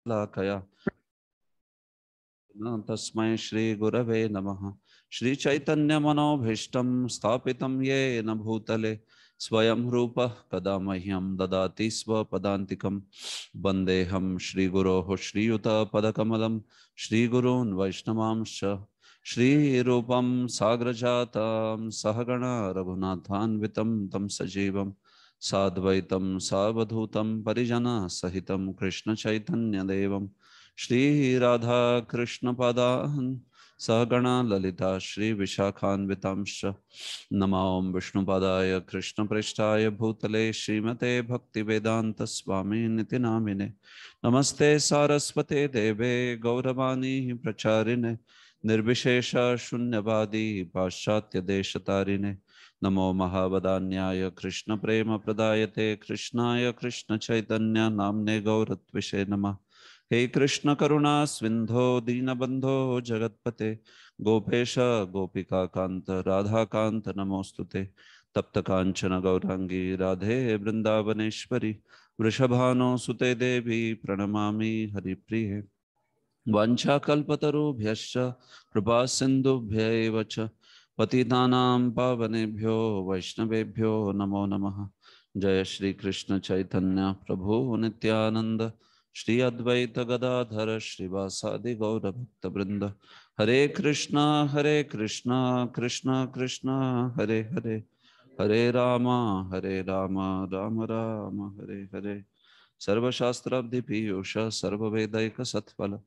लाकया तस्मै श्री गुरवे नमः। श्री चैतन्य मनोभीष्टं स्थापितं येन भूतले स्वयं रूपः कदा मह्यं ददाति स्वपदान्तिकं। वन्देऽहं श्रीगुरोः श्रीयुतपदकमलं श्रीगुरून् वैष्णवांश्च श्रीरूपं साग्रजातं सहगण रघुनाथान्वितं तं सजीवं साद्वैतं सावधूतं परिजनसहितं कृष्णचैतन्यदेवं श्री राधा कृष्ण पादान् सहगणा ललिता श्री विशाखान्वितांश्च नमो विष्णुपादाय कृष्ण पृष्ठाय भूतले श्रीमते भक्ति वेदांत स्वामी निति नामिने नमस्ते सारस्वते देवे गौरवाणी प्रचारिणे निर्विशेष शून्यवादी पाश्चात्य देशतारिणे नमो महावदान्याय कृष्ण प्रेम प्रदायते कृष्णाय कृष्ण चैतन्य नामने गौरत्विषे नमः। हे कृष्ण करुणा सिंधो दीनबंधो जगतपते गोपेश गोपिका कांत राधा कांत नमोस्तुते तप्त कांचन गौरांगी राधे वृंदावनेश्वरी वृषभानो सुते देवी प्रणमामि हरिप्रिये वाञ्छाकल्पतरुभ्यश्च कृपा सिन्धुभ्यैव च पतितानां पावनेभ्यो वैष्णवेभ्यो नमो नमः। जय श्री कृष्ण चैतन्य प्रभु नित्यानंद श्री अद्वैत गदाधर श्रीवासादि गौर भक्त वृंद हरे कृष्णा कृष्ण कृष्ण हरे हरे हरे राम राम राम हरे हरे सर्वशास्त्राब्धि पीयूष सर्ववेदैक सत्फल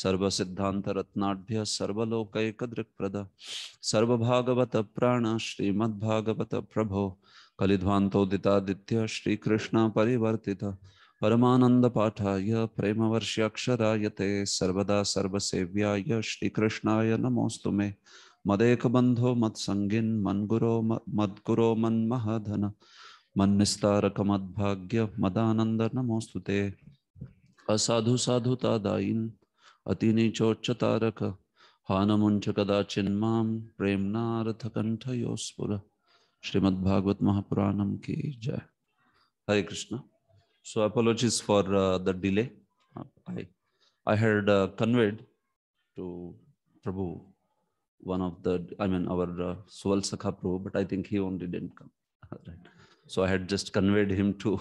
सर्वसिद्धांत रत्नाढ्य सर्वलोकैक दृक्प्रद सर्वभागवत प्राण श्रीमद्भागवत प्रभो कलिध्वान्तोदितादित्य श्रीकृष्ण परिवर्तित परमानंद पाठाय प्रेमवर्ष्याक्षरायते सर्वदा सर्वसेव्याय श्रीकृष्णाय नमोस्तु मे मदेक बंधो मत्संगिन मद्गुरो मन्महाधन मन्निस्तारक मद्भाग्य मदानंद नमोस्तुते असाधु साधुता दायिन् अतिनीचोच्चतारक हानमुंच कदाचिन्मां प्रेम्नार्थ कंठयोस्फुर श्रीमद्भागवत महापुराणम की जय। हरे Krishna. So apologies for the delay. I had conveyed to Prabhu one of the, our Suval Sakha Prabhu, but I think he only didn't come. Right. So I had just conveyed him to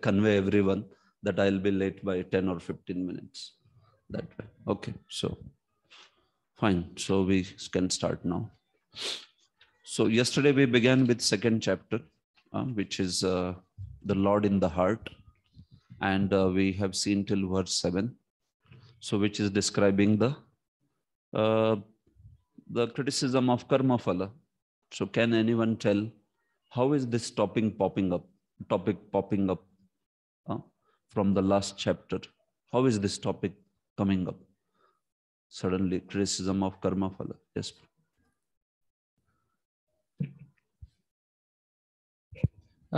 convey everyone that I'll be late by 10 or 15 minutes. That way. Okay, so fine. So we can start now. So yesterday we began with second chapter, which is the Lord in the heart. And we have seen till verse 7. So which is describing the criticism of karma phala. So can anyone tell how is this topic popping up from the last chapter? How is this topic coming up? Suddenly criticism of karma phala. Yes.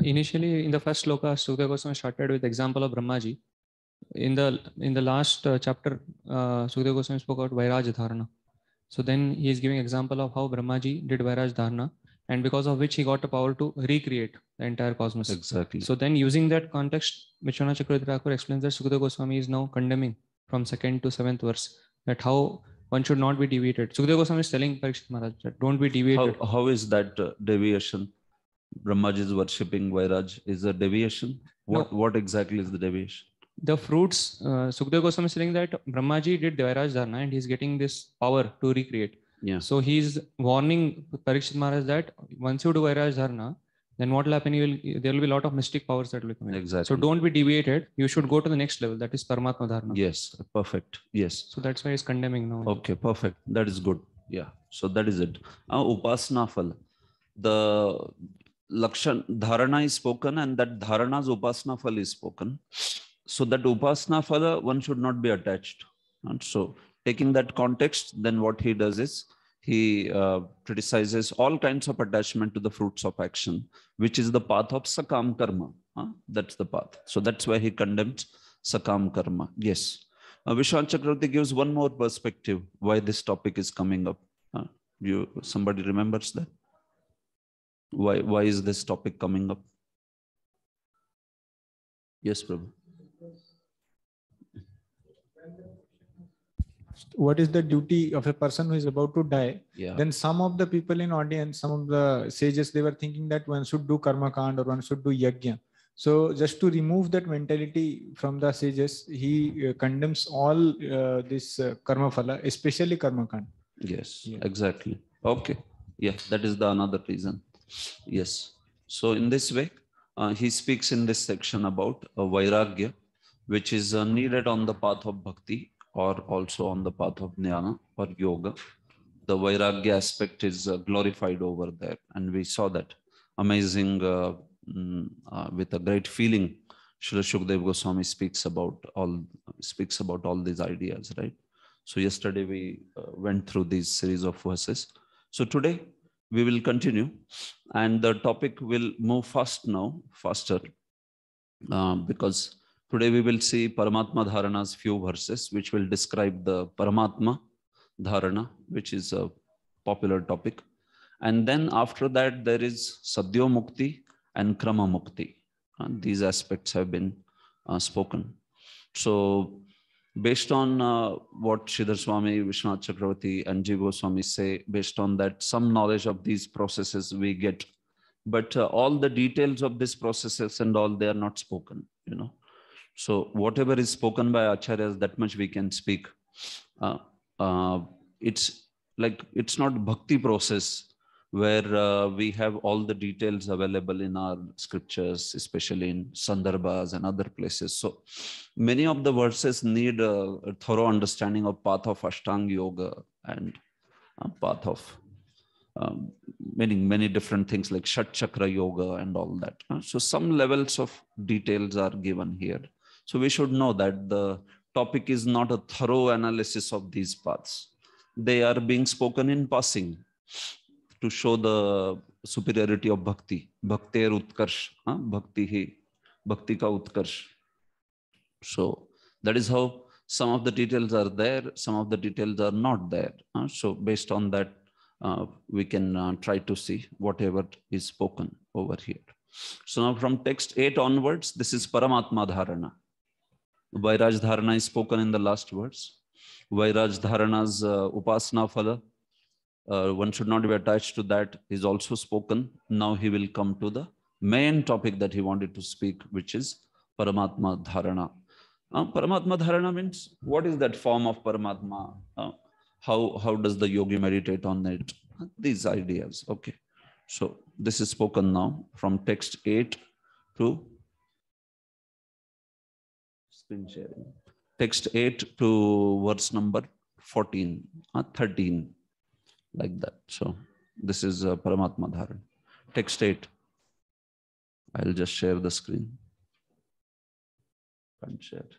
Initially in the first sloka, Sukadeva Goswami started with example of Brahmaji. In the last chapter, Sukadeva Goswami spoke about Vairaj Dharana. So then he is giving example of how Brahmaji did Vairaj Dharana, and because of which he got the power to recreate the entire cosmos. Exactly. So then using that context, Vishwanath Chakravarti Thakur explains that Sukadeva Goswami is now condemning from 2nd to 7th verse that how one should not be deviated. Sukadeva Goswami is telling Parikshit Maharaj that don't be deviated. How is that deviation? Brahmaji is worshipping Vairaj is a deviation. What exactly is the deviation? The fruits, Sukadeva Goswami is saying that Brahmaji did Vairaj Dharana and he's getting this power to recreate. Yeah. So he's warning Parikshit Maharaj that once you do Vairaj Dharana, then what will happen? There will be a lot of mystic powers that will come in. Exactly. So don't be deviated. You should go to the next level. That is Paramatma Dharana. Yes, perfect. Yes. So that's why he's condemning now. Okay, perfect. That is good. Yeah. So that is it. Upasana Phala. The Lakshan Dharana is spoken and that Dharana's Upasana Phala is spoken. So that Upasana Phala, one should not be attached. And so taking that context, then what he does is he criticizes all kinds of attachment to the fruits of action, which is the path of Sakam Karma. That's the path. So that's why he condemns Sakam Karma. Yes. Vishwanath Chakravarti gives one more perspective why this topic is coming up. Somebody remembers that? Why is this topic coming up? Yes, Prabhu. what is the duty of a person who is about to die, Yeah. then some of the people in audience, some of the sages, they were thinking that one should do karma kand or one should do yajna. So just to remove that mentality from the sages, he condemns all this karma phala, especially karma kand. Yes, Yeah. exactly. Okay. Yeah, that is the another reason. Yes. So in this way, he speaks in this section about vairagya, which is needed on the path of bhakti or also on the path of jnana or yoga. The vairagya aspect is glorified over there, and we saw that amazing with a great feeling. Srila Shukdev Goswami speaks about all these ideas, right? So yesterday we went through these series of verses. So today we will continue, and the topic will move faster, because today we will see Paramatma Dharana's few verses, which will describe the Paramatma Dharana, which is a popular topic. And then after that, there is Sadhyo Mukti and Krama Mukti. These aspects have been spoken. So based on what Sridhar Swami, Vishwanath Chakravarti and Jiva Goswami say, based on that, some knowledge of these processes we get. But all the details of these processes and all, they are not spoken, you know. So whatever is spoken by acharyas, that much we can speak. It's not bhakti process where we have all the details available in our scriptures, especially in Sandarbhas and other places. So many of the verses need a thorough understanding of path of Ashtanga Yoga and path of many different things like Shat Chakra Yoga and all that. So some levels of details are given here. So we should know that the topic is not a thorough analysis of these paths. They are being spoken in passing to show the superiority of bhakti. Bhaktir utkarsh, bhakti ka utkarsh. So that is how some of the details are there, some of the details are not there. So based on that, we can try to see whatever is spoken over here. So now from text 8 onwards, this is Paramatma Dharana. Vairaj Dharana is spoken in the last verse. Vairaj Dharana's Upasana Phala, one should not be attached to that, is also spoken. Now he will come to the main topic that he wanted to speak, which is Paramatma Dharana. Paramatma Dharana means, what is that form of Paramatma? How does the yogi meditate on it? These ideas. Okay. So this is spoken now from text 8 to screen sharing. Text 8 to verse number 14, 13, like that. So this is Paramatma Dharana. Text 8. I'll just share the screen. Can't share.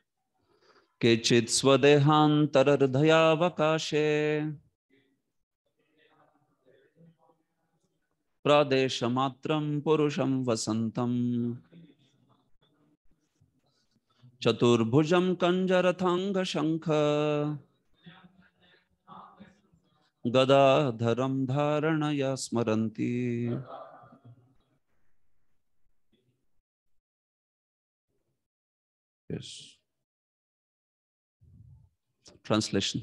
Kechit swadehantardhayavakashe pradeshamatram purusham vasantam chaturbhujam kanjarathanga shankha gadadharam dharanaya smaranti. Yes. Translation.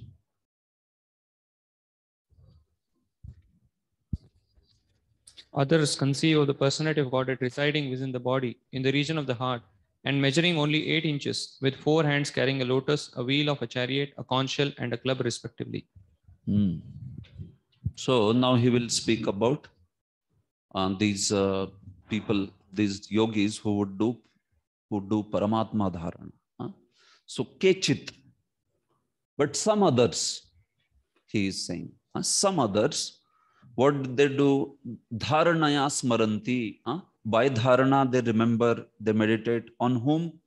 Others conceive of the personality of Godhead residing within the body in the region of the heart and measuring only 8 inches, with 4 hands carrying a lotus, a wheel of a chariot, a conch shell, and a club respectively. So now he will speak about these people, these yogis who would do Paramatma Dharana. So Kechit, but some others, he is saying, some others, what did they do? Dharanaya smaranti. By dharana, they remember, they meditate on whom?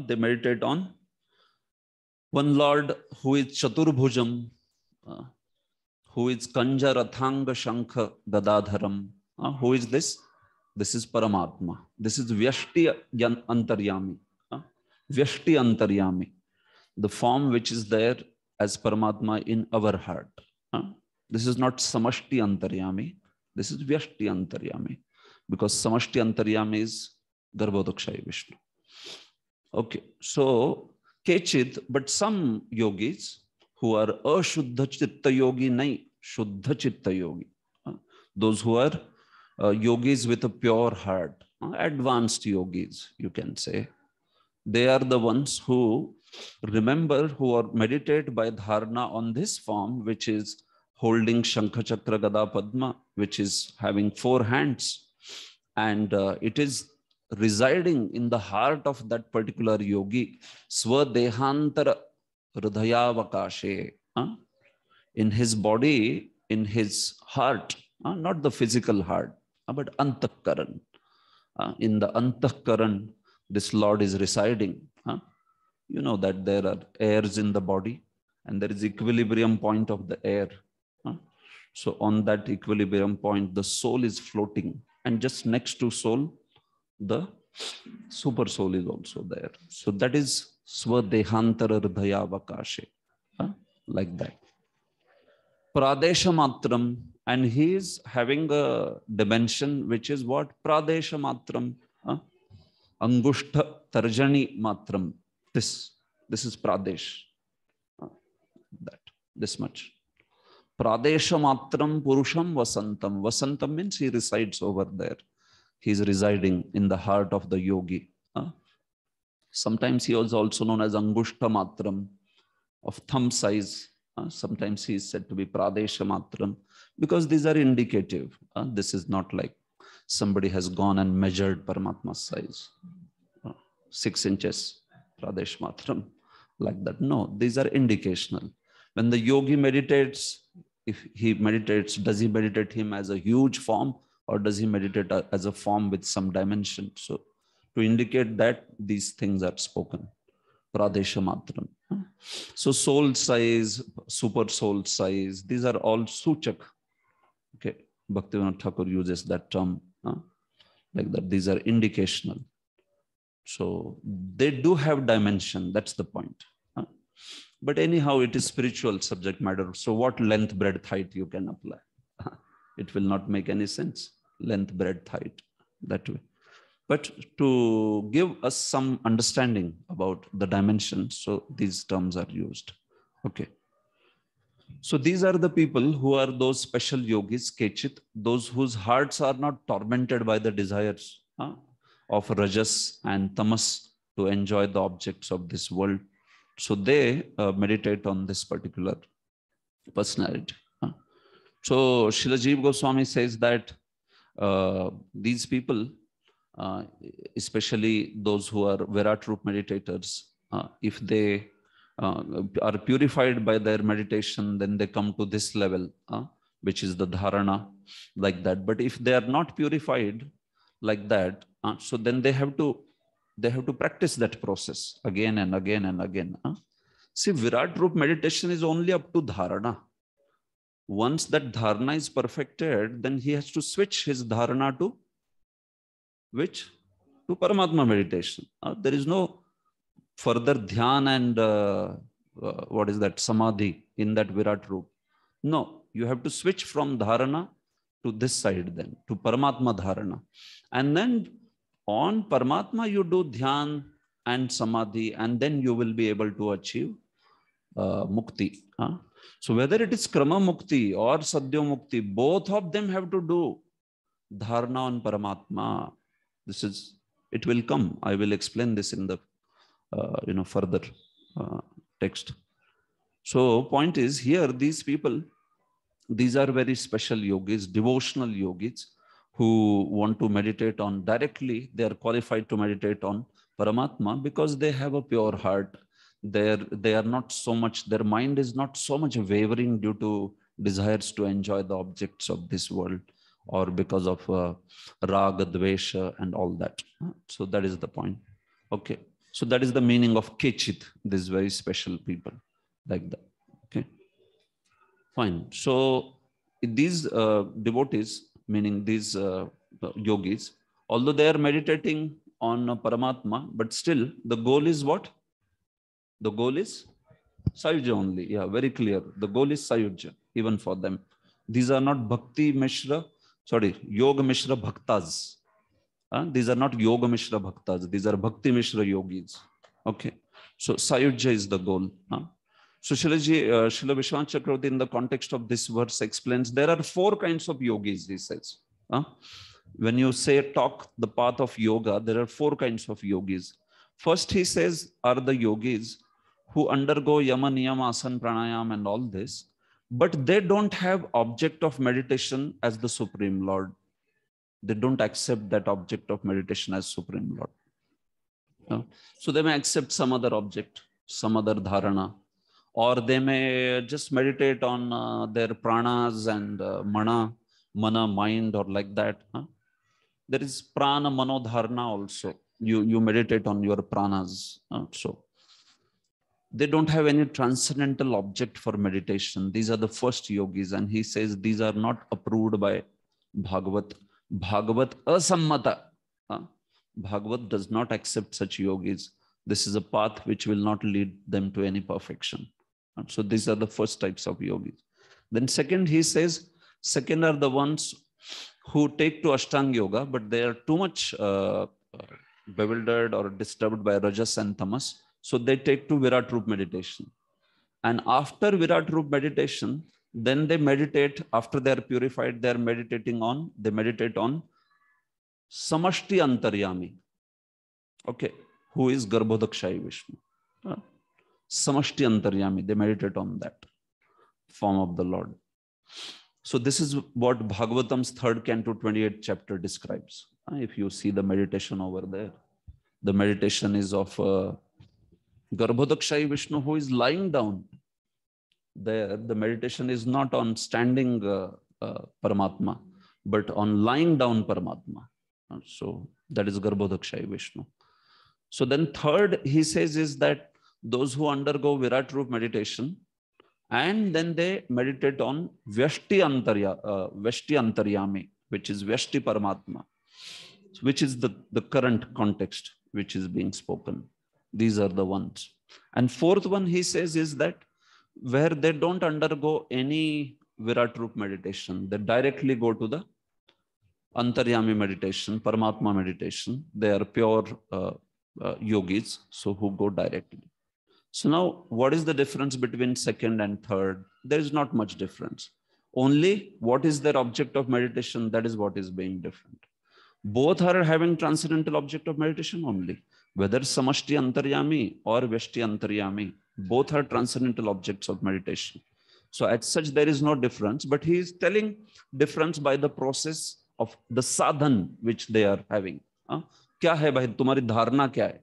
They meditate on one Lord who is Chaturbhujam, who is Kanja Rathanga Shankha Gadadharam. Who is this? This is Paramatma. This is Vyashti Antaryami. Vyashti Antaryami. The form which is there as Paramatma in our heart. This is not Samashti Antaryami. This is Vyashti Antaryami. Because Samashti Antaryami is Garbhodakshaya Vishnu. Okay, so Kechit, but some yogis who are ashuddha chitta yogi, nahi, shuddha chitta yogi. Those who are yogis with a pure heart, advanced yogis, you can say. They are the ones who remember, who are meditate by dharana on this form, which is holding Shankha Chakra Gada Padma, which is having 4 hands. And it is residing in the heart of that particular yogi, Swadehantara Hridayavakashe, in his body, in his heart, not the physical heart, but Antakaran. In the Antakaran, this Lord is residing. You know that there are airs in the body, and there is equilibrium point of the air. So on that equilibrium point, the soul is floating, and just next to soul, the super soul is also there. So that is Swadehantara Hridayavakashe, like that. Pradesha Matram, and he is having a dimension which is what? Pradesha Matram, Angushta Tarjani Matram. This is Pradesh. This much. Pradesha Matram Purusham Vasantam. Vasantam means he resides over there. He is residing in the heart of the yogi. Sometimes he is also known as Angushta Matram, of thumb size. Sometimes he is said to be Pradesha Matram, because these are indicative. This is not like somebody has gone and measured Paramatma's size. 6 inches, Pradesh Matram, like that. No, these are indicational. When the yogi meditates, if he meditates, does he meditate him as a huge form, or does he meditate as a form with some dimension? So to indicate that, these things are spoken. Pradesha Matram. So soul size, super soul size, these are all suchak. Okay, Bhaktivinoda Thakur uses that term, like that. These are indicational. So they do have dimension, that's the point. But anyhow, it is spiritual subject matter. So what length, breadth, height you can apply? It will not make any sense. Length, breadth, height, that way. But to give us some understanding about the dimensions, so these terms are used. Okay. So these are the people who are those special yogis, Kechit, those whose hearts are not tormented by the desires of Rajas and Tamas to enjoy the objects of this world. So they meditate on this particular personality. So Srila Jiva Goswami says that these people, especially those who are Virat Roop meditators, if they are purified by their meditation, then they come to this level, which is the dharana, like that. But if they are not purified like that, so then they have to practice that process again and again and again. See, Virat Roop meditation is only up to dharana. Once that dharana is perfected, then he has to switch his dharana to which? To Paramatma meditation. There is no further dhyan and what is that? Samadhi in that Virat Roop. No, you have to switch from dharana to this side then, to Paramatma dharana. And then on Paramatma, you do dhyan and samadhi, and then you will be able to achieve mukti. So whether it is krama mukti or sadhya mukti, both of them have to do dharana on Paramatma. This is, it will come. I will explain this in the further text. So point is here, these people, these are very special yogis, devotional yogis, who want to meditate on directly. They are qualified to meditate on Paramatma because they have a pure heart. They are not so much, their mind is not so much wavering due to desires to enjoy the objects of this world, or because of raga, dvesha and all that. So that is the point. Okay. So that is the meaning of Kechit, these very special people, like that. Okay. Fine. So these devotees, meaning these yogis, although they are meditating on Paramatma, but still the goal is what? The goal is Sayujya only. Yeah, very clear. The goal is Sayujya, even for them. These are not Bhakti Mishra, Yoga Mishra Bhaktas. These are not Yoga Mishra Bhaktas. These are Bhakti Mishra yogis. Okay. So Sayujya is the goal. So Srila Vishwanath Chakravarti in the context of this verse explains there are 4 kinds of yogis, he says. When you say talk the path of yoga, there are 4 kinds of yogis. First, he says, are the yogis who undergo yama, niyama, asana, pranayam and all this, but they don't have object of meditation as the Supreme Lord. They don't accept that object of meditation as Supreme Lord. So they may accept some other object, some other dharana, or they may just meditate on their pranas and mana, mind, or like that. There is prana, mano, dharana also. You meditate on your pranas. So they don't have any transcendental object for meditation. These are the first yogis. And he says these are not approved by Bhagavat. Bhagavat asammata. Bhagavat does not accept such yogis. This is a path which will not lead them to any perfection. So these are the first types of yogis. Then second, he says, second are the ones who take to Ashtanga Yoga, but they are too much bewildered or disturbed by Rajas and Tamas. So they take to Virat Roop meditation. And after Virat Roop meditation, then they meditate, after they are purified, they meditate on Samashti Antaryami. Okay, who is Garbhodakshai Vishnu. Samashti Antaryami, they meditate on that form of the Lord. So this is what Bhagavatam's 3rd canto 28th chapter describes. If you see the meditation over there, the meditation is of Garbhodakshai Vishnu who is lying down. There, the meditation is not on standing Paramatma, but on lying down Paramatma. So that is Garbhodakshai Vishnu. So then third, he says, is that those who undergo Virat Roop meditation, and then they meditate on Vyashti Antaryami, which is Vyashti Paramatma, which is the current context which is being spoken. These are the ones. And fourth one, he says, is that where they don't undergo any Virat Roop meditation, they directly go to the Antaryami meditation, Paramatma meditation. They are pure yogis, so who go directly. So now, what is the difference between second and third? There is not much difference. Only what is their object of meditation, that is what is being different. Both are having transcendental object of meditation only. Whether Samashti Antaryami or Vyashti Antaryami, both are transcendental objects of meditation. So as such, there is no difference, but he is telling difference by the process of the sadhan which they are having. Kya hai bhai, tumhari dharna kya hai?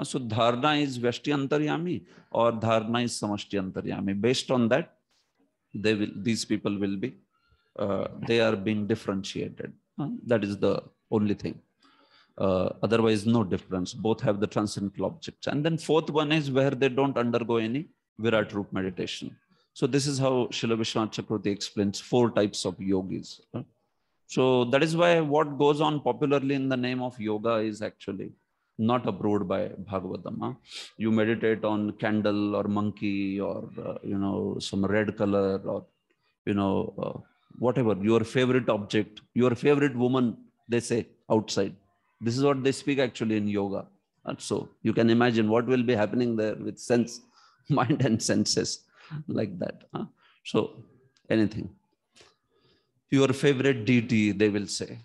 So dharna is Vyashti Antaryami or dharna is Samashti Antaryami. Based on that, these people will be, they are being differentiated. That is the only thing. Otherwise, no difference. Both have the transcendental objects. And then fourth one is where they don't undergo any Virat Roop meditation. So this is how Srila Vishwanath Chakravarti explains 4 types of yogis. So that is why what goes on popularly in the name of yoga is actually not approved by Bhagavatam. You meditate on candle or monkey or, some red color or, whatever, your favorite object, your favorite woman, they say outside. This is what they speak actually in yoga. And so you can imagine what will be happening there with sense, mind and senses like that. So anything. Your favorite deity, they will say.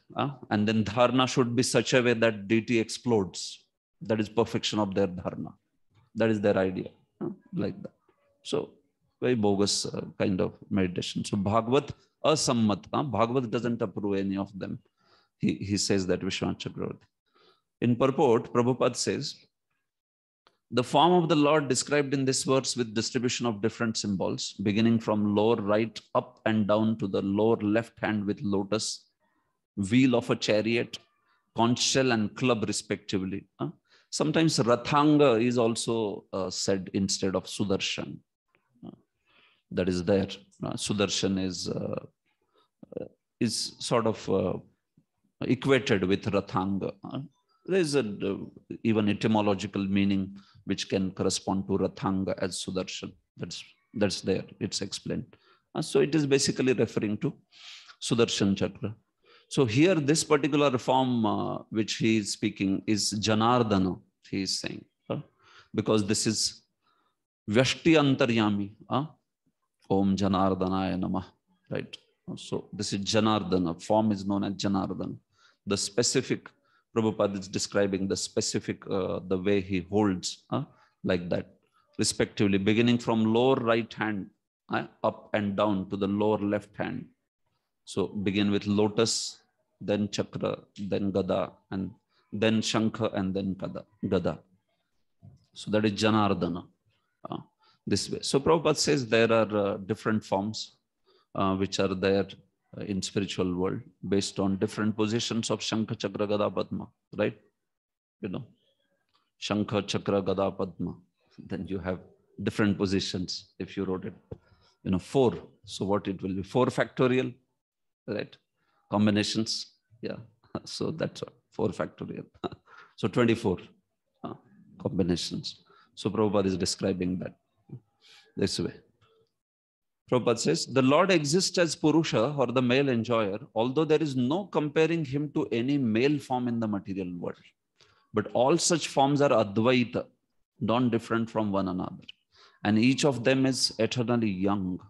And then dharna should be such a way that deity explodes. That is perfection of their dharna. That is their idea. Like that. So very bogus kind of meditation. So Bhagavat asammat. Bhagavat doesn't approve any of them. He says that, Vishwanath Chakravarti. In purport, Prabhupada says, the form of the Lord described in this verse with distribution of different symbols, beginning from lower right up and down to the lower left hand with lotus, wheel of a chariot, conch shell and club respectively. Sometimes Rathanga is also said instead of Sudarshan. That is there. Sudarshan is sort of equated with Rathanga. There is even etymological meaning which can correspond to Rathanga as Sudarshan. That's there. It's explained. So it is basically referring to Sudarshan Chakra. So here, this particular form which he is speaking is Janardana, he is saying. Because this is Vyashti Antaryami. Om Janardanaya Namah. Right. So this is Janardana. Form is known as Janardana. The specific, Prabhupada is describing the specific, the way he holds, like that, respectively, beginning from lower right hand up and down to the lower left hand. So begin with lotus, then chakra, then gada, and then shankha, and then gada. So that is Janardana. This way. So Prabhupada says there are different forms which are there in spiritual world based on different positions of Shankha, Chakra, Gada, Padma, right? You know, Shankha, Chakra, Gada, Padma. Then you have different positions if you wrote it, 4. So what it will be? 4 factorial, right? Combinations. Yeah. So that's what, 4 factorial. So 24 combinations. So Prabhupada is describing that this way. Prabhupada says, the Lord exists as Purusha or the male enjoyer, although there is no comparing him to any male form in the material world. But all such forms are Advaita, non-different from one another. And each of them is eternally young.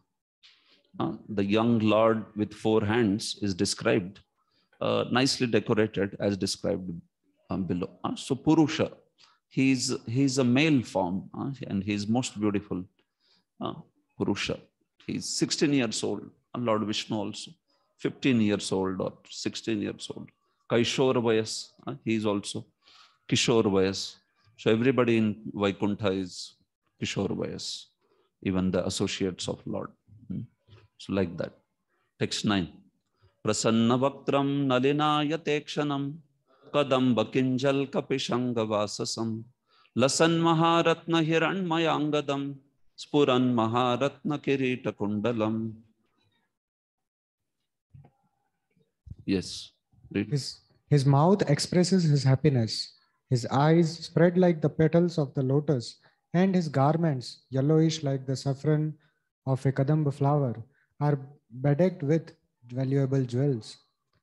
The young Lord with 4 hands is described, nicely decorated as described below. So Purusha, he's a male form, and he's most beautiful. Purusha. He's 16 years old. And Lord Vishnu also 15 years old or 16 years old. Kaishor Vayas, he is also Kishor Vayas. So everybody in Vaikuntha is Kishor Vayas, even the associates of Lord. So like that. Text 9. Prasanna Vaktram Nalinayate Kshanam Kadamba Kinjal Kapishanga Vasasam Lasan Maharatna Hiranmayangadam Spuran Maharatna Kirita Kundalam. Yes. Read. His mouth expresses his happiness. His eyes spread like the petals of the lotus, and his garments, yellowish like the saffron of a kadamba flower, are bedecked with valuable jewels.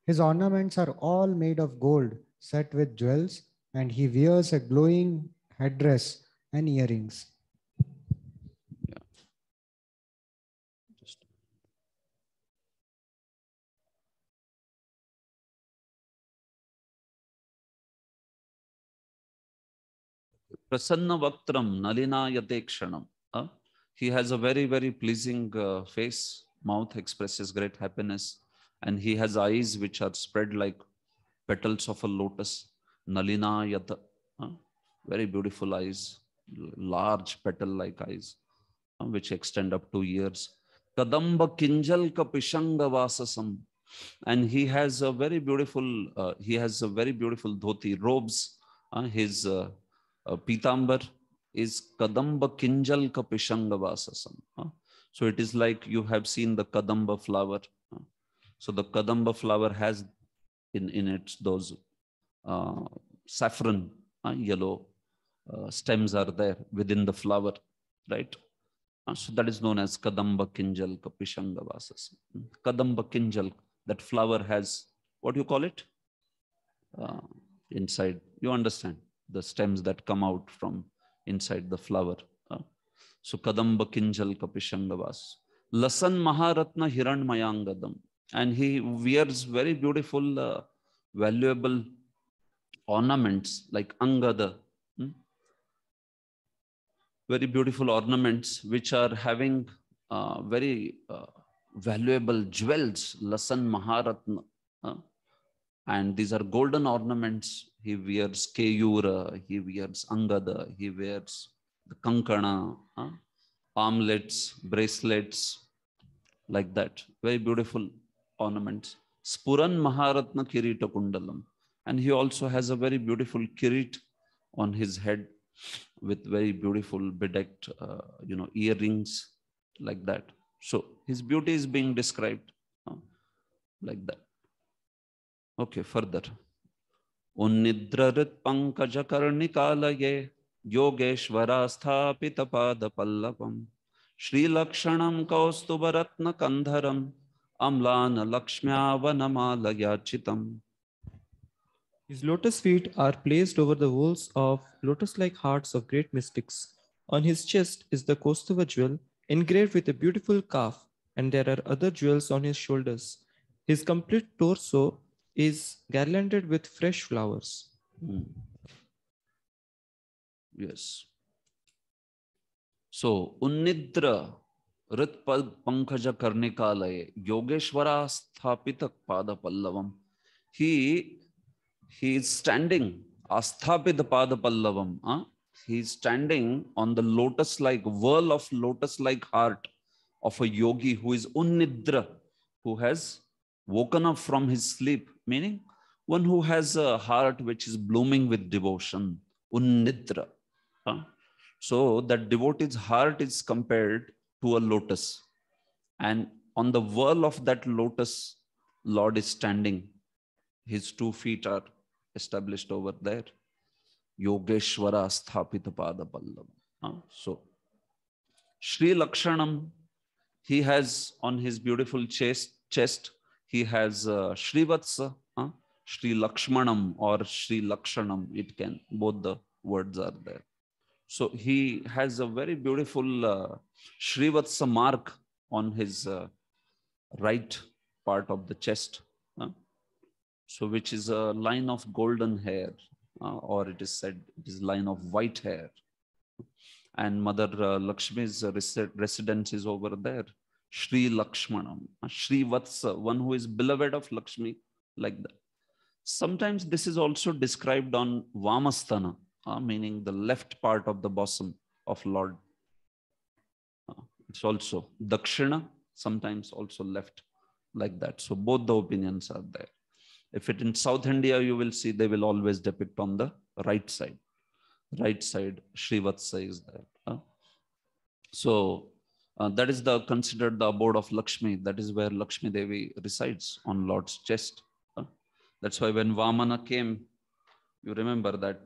His ornaments are all made of gold, set with jewels, and he wears a glowing headdress and earrings. Prasanna Vaktram Nalinayate Kshanam. He has a very, very pleasing face. Mouth expresses great happiness. And he has eyes which are spread like petals of a lotus. Nalinayata. Very beautiful eyes. Large petal-like eyes, which extend up to ears. Kadamba Kinjal Kapishanga Vasasam. And he has a very beautiful, dhoti, robes. His Pitambar is Kadamba Kinjal Kapishanga Vasasam. So it is like you have seen the Kadamba flower. So the Kadamba flower has in it those saffron, yellow stems are there within the flower, right? So that is known as Kadamba Kinjal Kapishanga Vasasam. Kadamba Kinjal, that flower has, what do you call it? Inside, you understand, the stems that come out from inside the flower. So Kadamba Kinjal Kapishanga Vas. Lasan Maharatna Hiranmayangadam. And he wears very beautiful, valuable ornaments like Angada. Very beautiful ornaments which are having very valuable jewels, Lasan Maharatna. And these are golden ornaments. He wears Keyura, he wears Angada, he wears the Kankana, armlets, bracelets, like that. Very beautiful ornaments. Spuran Maharatna Kirita Kundalam. And he also has a very beautiful kirit on his head with very beautiful bedecked, earrings, like that. So his beauty is being described like that. Okay, further. Unnidrarit Pankaja Karnikalaye Yogeshvara Sthapita Pada Pallapam Shri Lakshanam Kaustubaratna Kandharam Amlana Lakshmya Vanamalayachitam. His lotus feet are placed over the whools of lotus-like hearts of great mystics. On his chest is the Kaustuva jewel engraved with a beautiful calf, and there are other jewels on his shoulders. His complete torso is garlanded with fresh flowers. Yes. So, Unnidra Rit Pankaja Karnikalaya Yogeshwara Sthapita Pada Pallavam. He is standing Asthapita Pada Pallavam. He is standing on the lotus-like whirl of lotus-like heart of a yogi who is Unnidra, who has woken up from his sleep, meaning one who has a heart which is blooming with devotion. Unnidra. So that devotee's heart is compared to a lotus. And on the whirl of that lotus, Lord is standing. His 2 feet are established over there. Yogeshwara Sthapita Pada Pallavam. So, Sri Lakshanam, he has on his beautiful chest, he has Srivatsa, Sri Lakshmanam or Sri Lakshanam, it can, both the words are there. So he has a very beautiful Srivatsa mark on his right part of the chest. So which is a line of golden hair, or it is said it is line of white hair. And Mother Lakshmi's residence is over there. Sri Lakshmanam, Sri Vatsa, one who is beloved of Lakshmi, like that. Sometimes this is also described on Vamastana, meaning the left part of the bosom of Lord. It's also Dakshina, sometimes also left, like that. So both the opinions are there. If it in South India, you will see they will always depict on the right side. Right side, Srivatsa is there. So that is considered the abode of Lakshmi. That is where Lakshmi Devi resides, on Lord's chest. That's why when Vamana came, you remember that,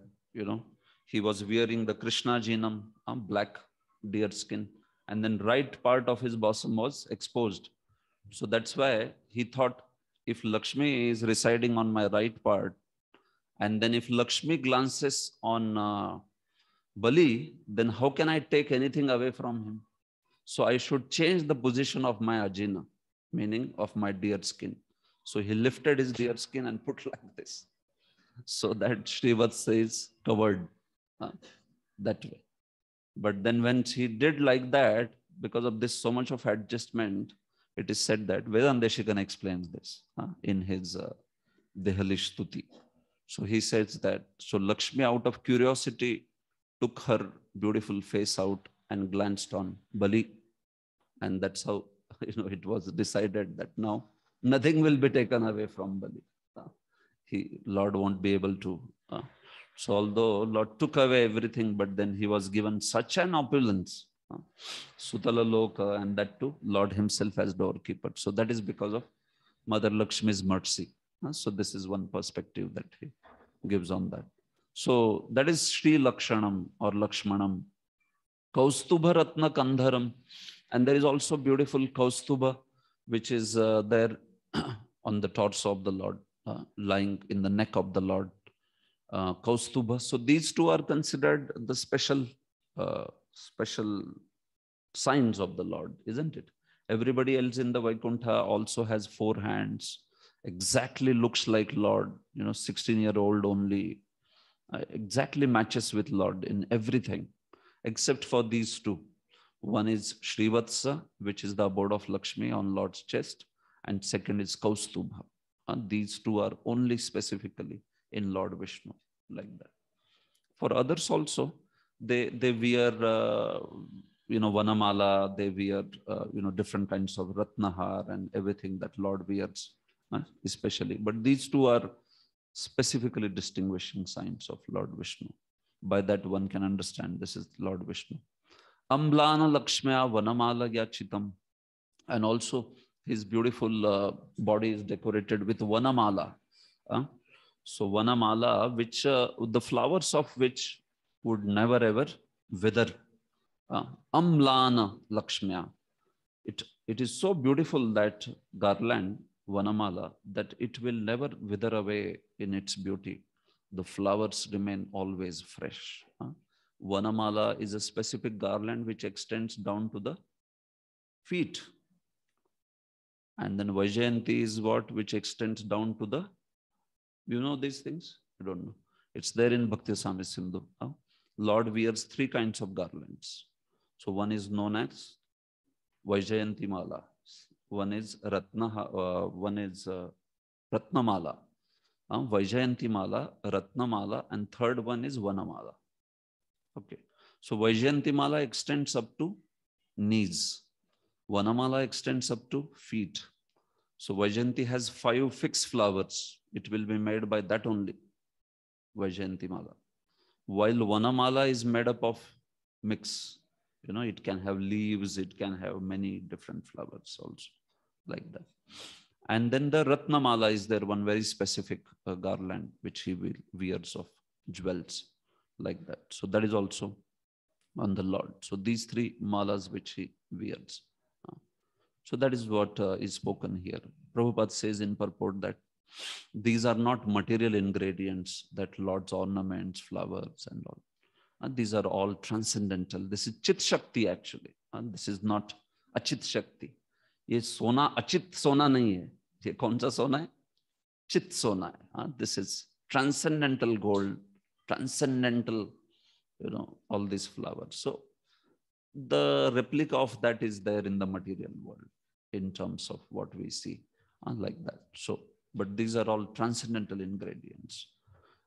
he was wearing the Krishna jinam, black deer skin, and then right part of his bosom was exposed. So that's why he thought, if Lakshmi is residing on my right part, and then if Lakshmi glances on Bali, then how can I take anything away from him? So I should change the position of my ajina, meaning of my deer skin. So he lifted his deer skin and put like this, so that Srivatsa is covered that way. But then when he did like that, because of this so much of adjustment, it is said that Vedanteshikan explains this in his Dehali Stuti. So he says that, so Lakshmi out of curiosity took her beautiful face out and glanced on Bali. And that's how, it was decided that now nothing will be taken away from Bali. Lord won't be able to. So although Lord took away everything, but then he was given such an opulence, Sutala Loka, and that too, Lord himself as doorkeeper. So that is because of Mother Lakshmi's mercy. So this is one perspective that he gives on that. So that is Sri Lakshanam or Lakshmanam. Kaustubha Ratna Kandharam. And there is also beautiful Kaustubha, which is there on the torso of the Lord, lying in the neck of the Lord. Kaustubha. So these two are considered the special signs of the Lord, isn't it? Everybody else in the Vaikuntha also has 4 hands, exactly looks like Lord, 16-year-old only, exactly matches with Lord in everything, except for these two. One is Srivatsa, which is the abode of Lakshmi on Lord's chest, and second is Kaustubha. These two are only specifically in Lord Vishnu, like that. For others also, they wear, Vanamala, they wear, different kinds of Ratnahar and everything that Lord wears, especially. But these two are specifically distinguishing signs of Lord Vishnu. By that one can understand this is Lord Vishnu. Amblana Lakshmya Vanamala Yachitam. And also his beautiful body is decorated with Vanamala. So Vanamala, which the flowers of which would never ever wither. Amlana Lakshmya. It is so beautiful, that garland, Vanamala, that it will never wither away in its beauty. The flowers remain always fresh. Vanamala is a specific garland which extends down to the feet. And then Vaijayanti is what? Which extends down to the, you know these things? I don't know. It's there in Bhakti Rasamrita Sindhu. Lord wears 3 kinds of garlands. So one is known as Vaijayanti Mala. One is Ratnamala, Vaijayanti Mala, Ratnamala, and third one is Vanamala. Okay. So Vaijayanti Mala extends up to knees. Vanamala extends up to feet. So Vaijayanti has 5 fixed flowers. It will be made by that only, Vaijayanti Mala. While Vanamala is made up of mix. You know, it can have leaves, it can have many different flowers also, like that. And then the Ratnamala is there, one very specific garland which he wears of jewels, like that. So that is also on the Lord. So these 3 malas which he wears. So that is what is spoken here. Prabhupada says in purport that these are not material ingredients, that Lord's ornaments, flowers and all. And these are all transcendental. This is Chit Shakti actually. And this is not Achit Shakti. ये सोना अचित सोना नहीं है. ये कौन सा सोना है? चित सोना है. This is transcendental gold, transcendental, you know, all these flowers. So the replica of that is there in the material world in terms of what we see, like that. So, but these are all transcendental ingredients.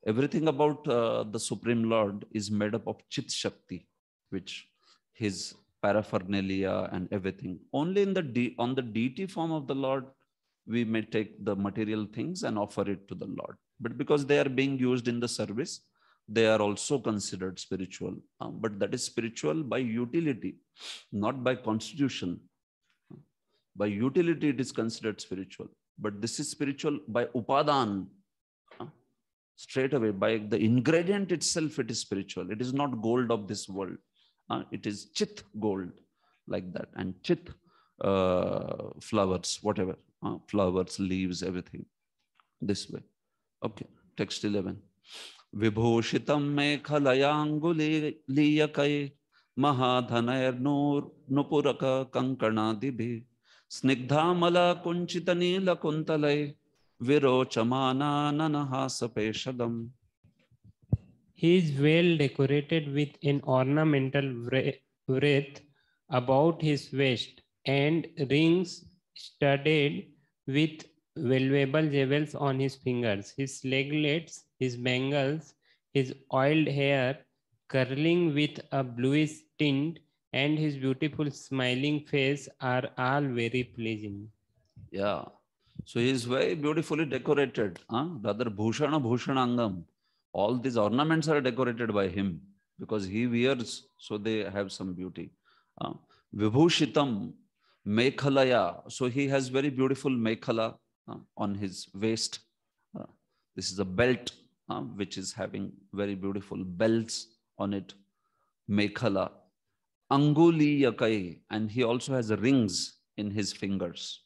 Everything about the Supreme Lord is made up of Chit Shakti, which his paraphernalia and everything. Only in the on the deity form of the Lord, we may take the material things and offer it to the Lord. But because they are being used in the service, they are also considered spiritual. But that is spiritual by utility, not by constitution. By utility, it is considered spiritual. But this is spiritual by upadan. Straight away, by the ingredient itself, it is spiritual. It is not gold of this world. It is chit gold, like that. And chit flowers, whatever. Flowers, leaves, everything. This way. Okay, text 11. Vibhushitam me khalayanguliyakai mahadhanair nupuraka kankana dibhi snigdhamala kunchitani lakuntalai virochamana nanahasapeshalam. He is well decorated with an ornamental wreath about his waist and rings studded with valuable jewels on his fingers. His leglets, his bangles, his oiled hair curling with a bluish tint, and his beautiful smiling face are all very pleasing. Yeah. So he is very beautifully decorated. Rather Bhushana Bhushanangam. All these ornaments are decorated by him because he wears, so they have some beauty. Vibhushitam Mekhalaya. So he has very beautiful Mekhala on his waist. This is a belt which is having very beautiful belts on it. Mekhala. Anguli Yakai. And he also has rings in his fingers.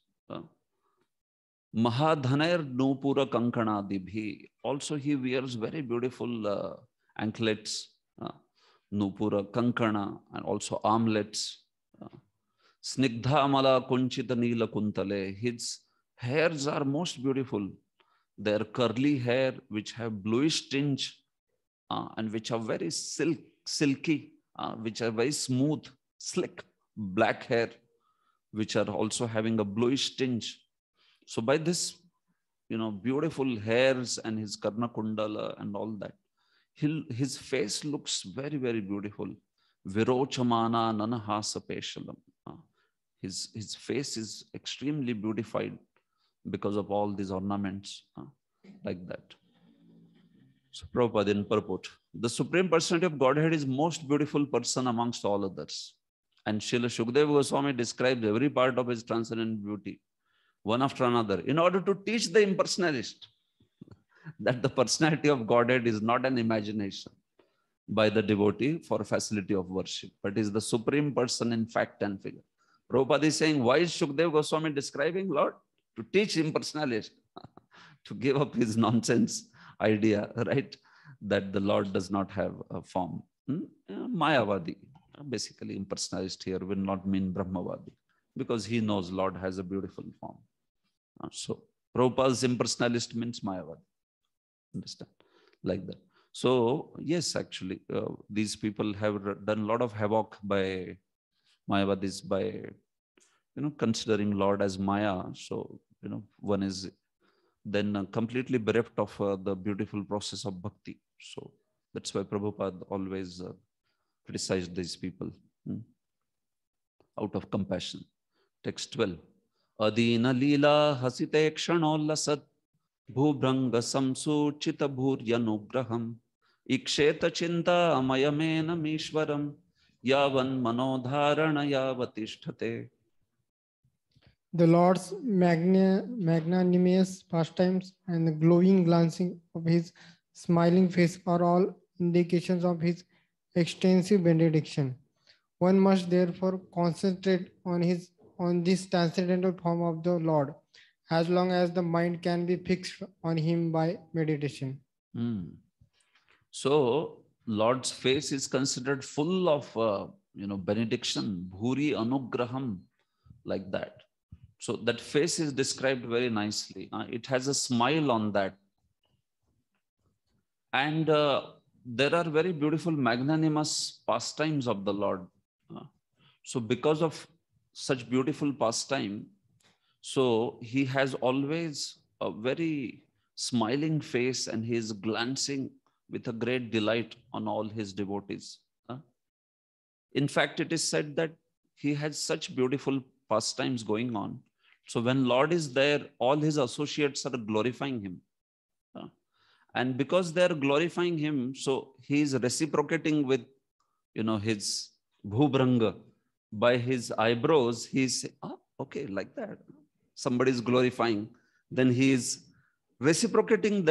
Mahadhanair Nupura Kankana Dibhi. Also he wears very beautiful anklets, Nupura Kankana, and also armlets. Snigdha Mala Kunchita Nila Kuntale. His hairs are most beautiful. Their curly hair, which have bluish tinge and which are very silky, which are very smooth, slick, black hair, which are also having a bluish tinge. So by this, you know, beautiful hairs and his karna kundala and all that, his face looks very, very beautiful. Virochamana nanahasa peshalam. His face is extremely beautified because of all these ornaments, like that. So Prabhupada in purport, the Supreme Personality of Godhead is most beautiful person amongst all others. And Srila Shukadeva Goswami describes every part of his transcendent beauty, one after another, in order to teach the impersonalist that the personality of Godhead is not an imagination by the devotee for facility of worship, but is the Supreme Person in fact and figure. Prabhupada is saying, why is Shukadeva Goswami describing Lord? To teach impersonalist, to give up his nonsense idea, right? That the Lord does not have a form. Mayavadi, basically impersonalist here will not mean Brahmavadi, because he knows Lord has a beautiful form. So Prabhupada's impersonalist means Mayavadi. Understand? Like that. So yes, actually, these people have done a lot of havoc by Mayavadis by considering Lord as Maya. So one is then completely bereft of the beautiful process of bhakti. So that's why Prabhupada always criticized these people out of compassion. Text 12. Adina lila hasite kshanollasat bhubranga samsuchita bhuryanugraham iksheta chinta amayamena mishwaram yavan manodharana yavatishthate. The Lord's magnanimous pastimes and the glowing glancing of his smiling face are all indications of his extensive benediction. One must therefore concentrate on this transcendental form of the Lord, as long as the mind can be fixed on him by meditation. So Lord's face is considered full of benediction, bhuri anugraham, like that. So that face is described very nicely. It has a smile on that. And there are very beautiful magnanimous pastimes of the Lord. So because of such beautiful pastime, so he has always a very smiling face and he is glancing with a great delight on all his devotees. In fact, it is said that he has such beautiful pastimes going on. So when Lord is there, all his associates are glorifying him. And because they are glorifying him, so he is reciprocating with, his bhubranga. By his eyebrows, he's okay, like that. Somebody is glorifying. Then he is reciprocating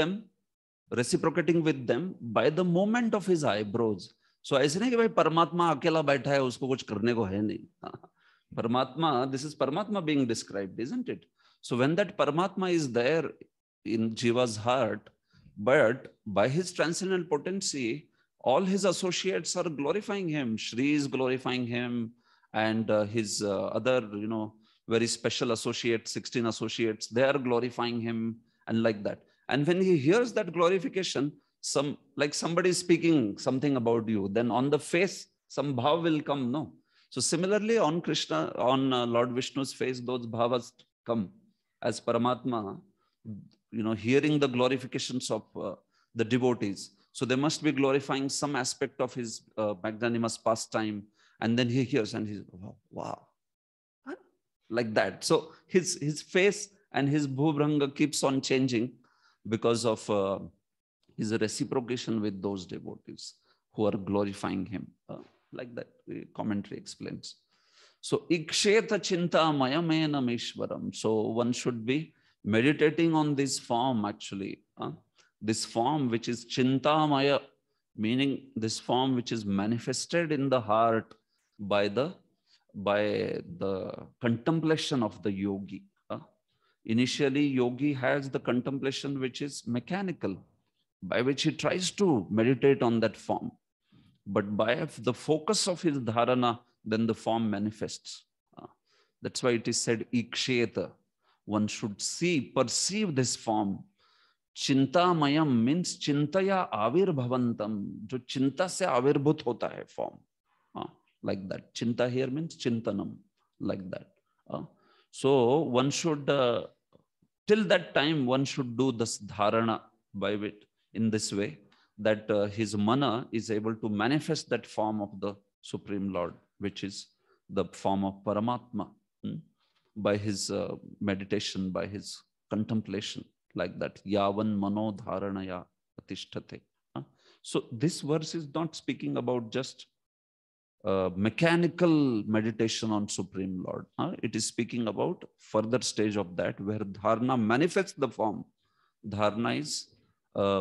with them by the movement of his eyebrows. So ऐसे नहीं कि भाई परमात्मा अकेला बैठा है उसको कुछ करने को है नहीं. Paramatma, this is Paramatma being described, isn't it? So when that Paramatma is there in Jiva's heart, but by his transcendental potency, all his associates are glorifying him. Shri is glorifying him, and his other, very special associates, 16 associates, they are glorifying him, and like that. And when he hears that glorification, like somebody is speaking something about you, then on the face, some bhav will come, no? So similarly, on Krishna, on Lord Vishnu's face, those bhavas come as Paramatma, hearing the glorifications of the devotees. So they must be glorifying some aspect of his magnanimous pastime. And then he hears and he's, wow, like that. So his face and his bhubranga keeps on changing because of his reciprocation with those devotees who are glorifying him. Like that, the commentary explains. So, iksheta chinta mayamena mishwaram. So, one should be meditating on this form actually. This form which is chintamaya, meaning this form which is manifested in the heart by the contemplation of the yogi. Initially, yogi has the contemplation which is mechanical, by which he tries to meditate on that form. But by the focus of his dharana, then the form manifests. That's why it is said, iksheta. One should perceive this form. Chintamayam means chintaya avirbhavantam. Jo chinta se avirbhut hota hai form. Like that. Chinta here means chintanam. Like that. So one should, till that time, one should do this dharana by it in this way, that his mana is able to manifest that form of the Supreme Lord, which is the form of Paramatma, by his meditation, by his contemplation, like that. Yavan mano dharanaya atishthate. So this verse is not speaking about just mechanical meditation on Supreme Lord. It is speaking about further stage of that, where dharana manifests the form. Dharana is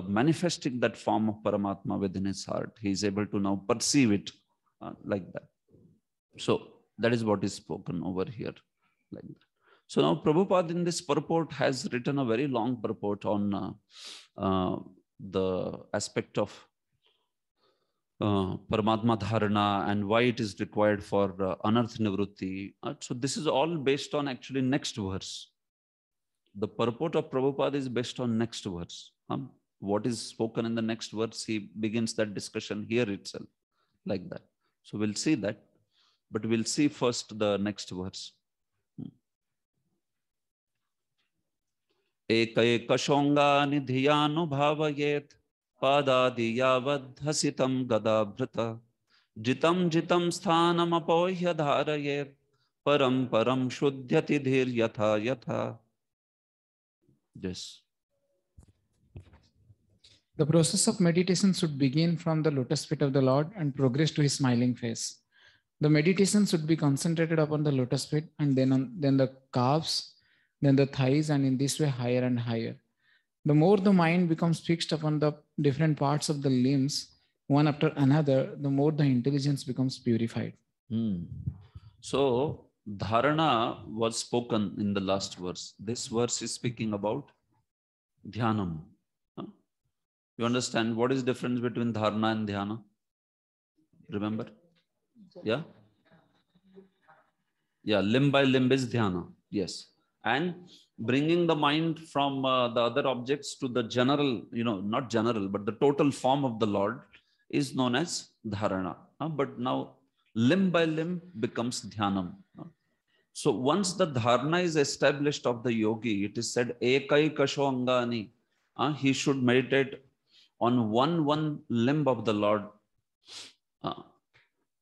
manifesting that form of Paramatma within his heart. He is able to now perceive it like that. So that is what is spoken over here. Like that. So now Prabhupada in this purport has written a very long purport on the aspect of Paramatma Dharana and why it is required for Anarth Nivrutti. So this is all based on actually next verse. The purport of Prabhupada is based on next verse. What is spoken in the next verse, he begins that discussion here itself, like that. So we'll see that, but we'll see first the next verse. Ekayekashongani dhiyanubhavayet padadi yavadhasitam gadabhrata jitam jitam sthanam apohya dharayet param param shuddhyati dhir yatha yatha. Yes. The process of meditation should begin from the lotus feet of the Lord and progress to his smiling face. The meditation should be concentrated upon the lotus feet and then the calves, then the thighs, and in this way higher and higher. The more the mind becomes fixed upon the different parts of the limbs, one after another, the more the intelligence becomes purified. So, dharana was spoken in the last verse. This verse is speaking about dhyanam. You understand what is the difference between dharana and dhyana? Remember? Yeah? Yeah, limb by limb is dhyana. Yes. And bringing the mind from the other objects to the general, not general, but the total form of the Lord is known as dharana. But now limb by limb becomes dhyanam. So once the dharana is established of the yogi, it is said, Ekai kasho angani. He should meditate on one limb of the Lord.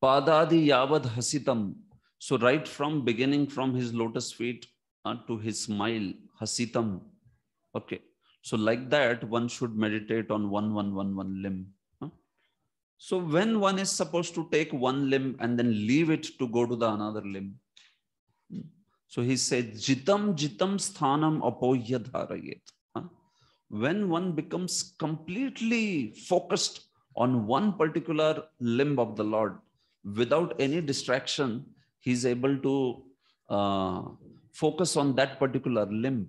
Padadi yavad hasitam. So right from beginning from his lotus feet to his smile, hasitam. Okay. So like that, one should meditate on one limb. So when one is supposed to take one limb and then leave it to go to the another limb. So he said, jitam sthanam apohya dharayet. When one becomes completely focused on one particular limb of the Lord without any distraction, he is able to focus on that particular limb.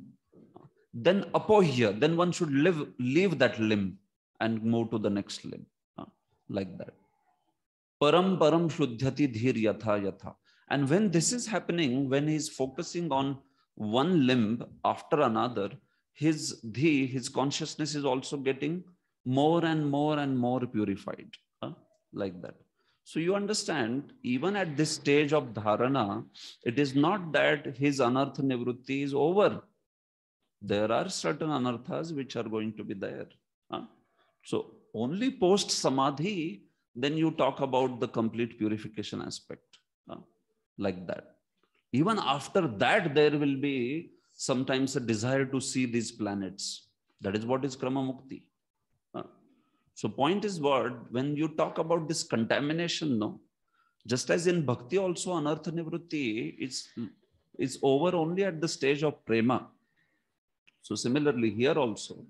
Then apohya, then one should leave that limb and move to the next limb. Like that. Param param shuddhyati dhir yatha yatha. And when this is happening, when he is focusing on one limb after another, his consciousness is also getting more and more purified. Like that. So you understand, even at this stage of dharana, it is not that his anartha nivrutti is over. There are certain anarthas which are going to be there. So only post samadhi, then you talk about the complete purification aspect. Like that. Even after that, there will be sometimes a desire to see these planets. That is what is Krama Mukti. So point is what, when you talk about this contamination, no, just as in bhakti also anartha nivrutti is over only at the stage of prema. So similarly here also,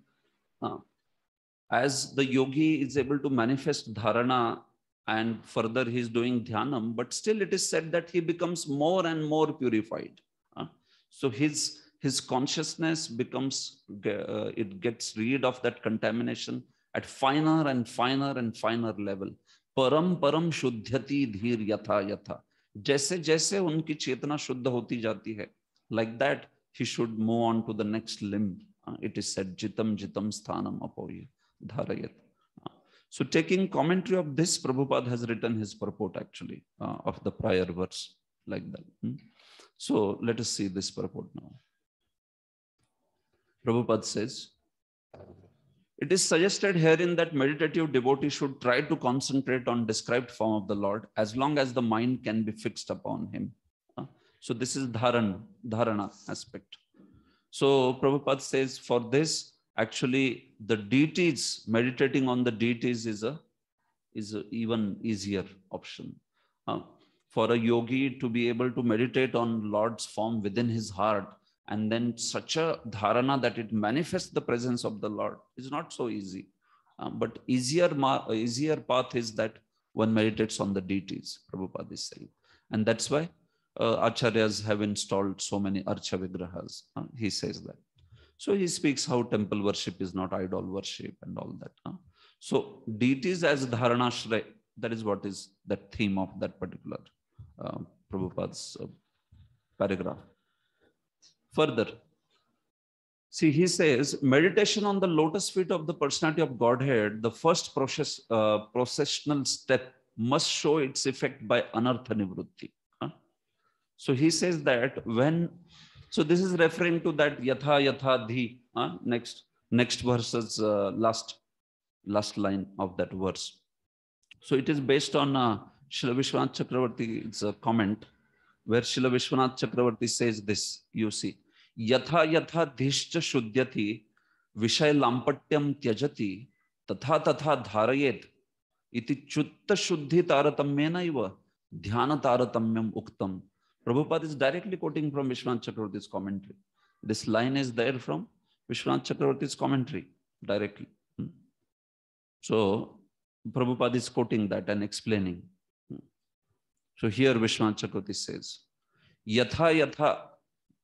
as the yogi is able to manifest dharana and further he is doing dhyanam, but still it is said that he becomes more and more purified. So his consciousness becomes, it gets rid of that contamination at finer and finer level. Param param shuddhyati dhir yatha yatha. Jaise jaise unki chetana shuddha hoti jati hai. Like that, he should move on to the next limb. It is said, jitam sthanam apohya dharayat. So taking commentary of this, Prabhupada has written his purport actually of the prior verse, like that. So let us see this purport now. Prabhupada says, it is suggested herein that meditative devotee should try to concentrate on described form of the Lord as long as the mind can be fixed upon him. So this is dharana aspect. So Prabhupada says for this, actually the deities, meditating on the deities is a even easier option. For a yogi to be able to meditate on Lord's form within his heart, and then such a dharana that it manifests the presence of the Lord is not so easy. But easier path is that one meditates on the deities, Prabhupada is saying. And that's why Acharyas have installed so many Archa Vigrahas. He says that. So he speaks how temple worship is not idol worship and all that. So deities as dharana shray, That is what is that theme of that particular Prabhupada's paragraph. Further, see, he says, meditation on the lotus feet of the personality of Godhead, the first processional step must show its effect by anartha nivrutti. So he says that when, so this is referring to that yatha yatha dhi, next verse's last line of that verse. So it is based on Srila Vishwanath Chakravarti's comment, where Srila Vishwanath Chakravarti says this, you see, yatha yatha dhishcha shuddhyati vishay lampatyam tyajati tatha tatha dharayet iti chutta shuddhi taratamyena iva dhyana taratamyam uktam. Prabhupada is directly quoting from Vishwanath Chakravarti's commentary. This line is there from Vishwanath Chakravarti's commentary directly. So Prabhupada is quoting that and explaining. So here Vishwanath Chakravarti says, yatha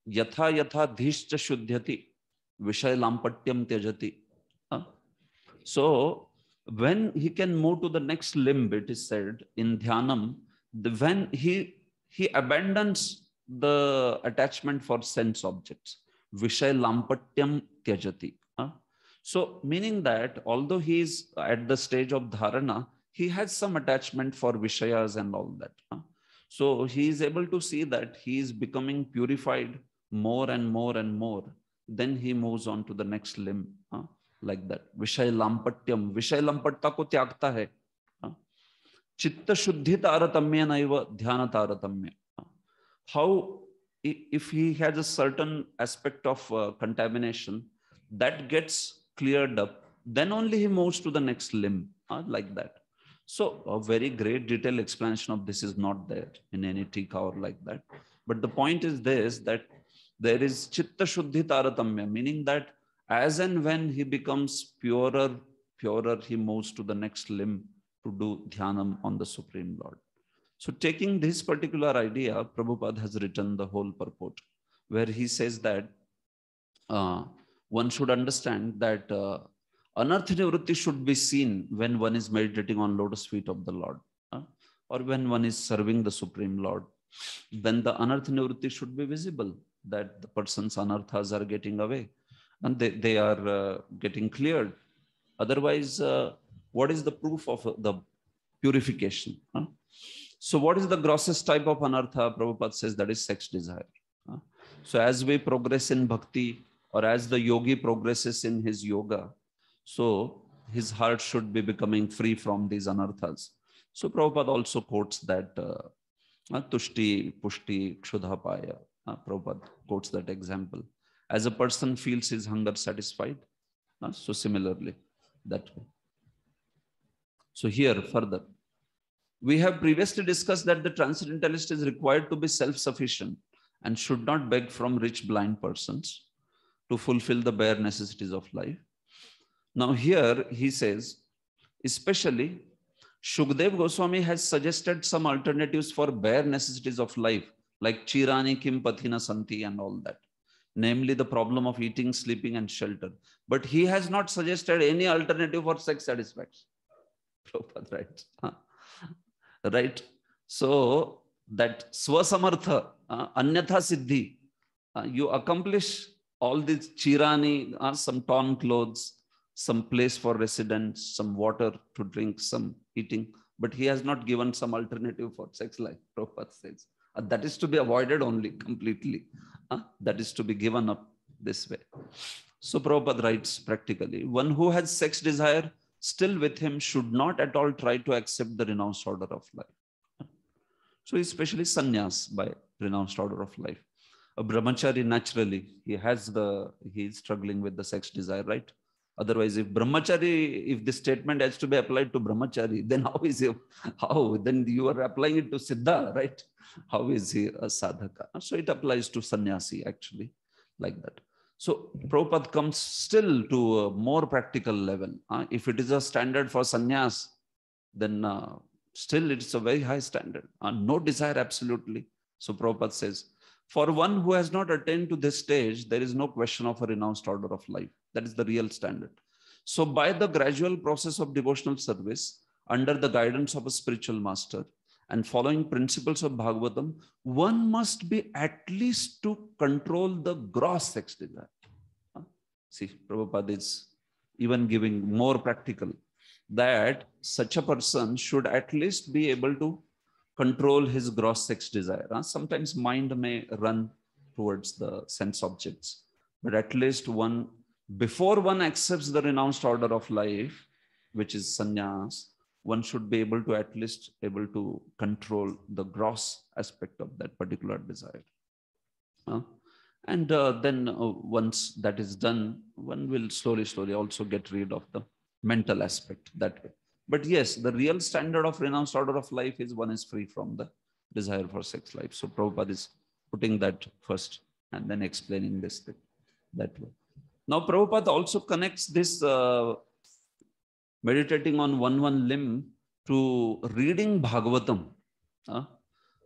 yatha dhishcha shuddhyati vishay lampatyam tyajati. So when he can move to the next limb, it is said in dhyanam, when he abandons the attachment for sense objects, vishay lampatyam tyajati. So meaning that although he is at the stage of dharana, he has some attachment for vishayas and all that. So he is able to see that he is becoming purified more and more and more. Then he moves on to the next limb, like that. Vishay lampatyam. Vishay lampatta ko tyagta hai. Chitta shuddhi taratamya naiva dhyana taratamya. How, if he has a certain aspect of contamination, that gets cleared up, then only he moves to the next limb, like that. So a very great detailed explanation of this is not there in any tika or like that. But the point is this, that there is chitta shuddhi taratamya, meaning that as and when he becomes purer, he moves to the next limb to do dhyanam on the Supreme Lord. So taking this particular idea, Prabhupada has written the whole purport, where he says that one should understand that anartha nivrutti should be seen when one is meditating on lotus feet of the Lord, or when one is serving the Supreme Lord. Then the anartha nivrutti should be visible, that the person's anarthas are getting away and they are getting cleared. Otherwise, what is the proof of the purification? So what is the grossest type of anartha? Prabhupada says that is sex desire. So as we progress in bhakti, or as the yogi progresses in his yoga, so his heart should be becoming free from these anarthas. So Prabhupada also quotes that tushti, pushti, kshudha paya. Prabhupada quotes that example. As a person feels his hunger satisfied, so similarly, that way. So here further, we have previously discussed that the transcendentalist is required to be self-sufficient and should not beg from rich blind persons to fulfill the bare necessities of life. Now here he says, especially Shukdev Goswami has suggested some alternatives for bare necessities of life, like Chirani Kim Pathina Santi and all that, namely the problem of eating, sleeping and shelter. But he has not suggested any alternative for sex satisfaction. Prabhupada writes. Right? So that Swasamartha, Anyatha Siddhi, you accomplish all these chirani, some torn clothes, some place for residence, some water to drink, some eating, but he has not given some alternative for sex life, Prabhupada says. That is to be avoided only completely. That is to be given up this way. So Prabhupada writes practically, one who has sex desire still with him should not at all try to accept the renounced order of life. So especially sannyas by renounced order of life. A brahmachari naturally, he is struggling with the sex desire, right? Otherwise, if the statement has to be applied to brahmachari, then then you are applying it to siddha, right? How is he a sadhaka? So it applies to sannyasi actually, like that. So Prabhupada comes still to a more practical level. If it is a standard for sannyas, then still it's a very high standard. No desire absolutely. So Prabhupada says, for one who has not attained to this stage, there is no question of a renounced order of life. That is the real standard. So by the gradual process of devotional service, under the guidance of a spiritual master and following principles of Bhagavatam, one must be at least to control the gross sex desire. See, Prabhupada is even giving more practical, that such a person should at least be able to control his gross sex desire. Sometimes mind may run towards the sense objects, but at least one, before one accepts the renounced order of life, which is sannyas, one should be able to at least able to control the gross aspect of that particular desire. And then once that is done, one will slowly also get rid of the mental aspect that way. But yes, the real standard of renounced order of life is one is free from the desire for sex life. So Prabhupada is putting that first and then explaining this thing that way. Now Prabhupada also connects this meditating on one limb to reading Bhagavatam,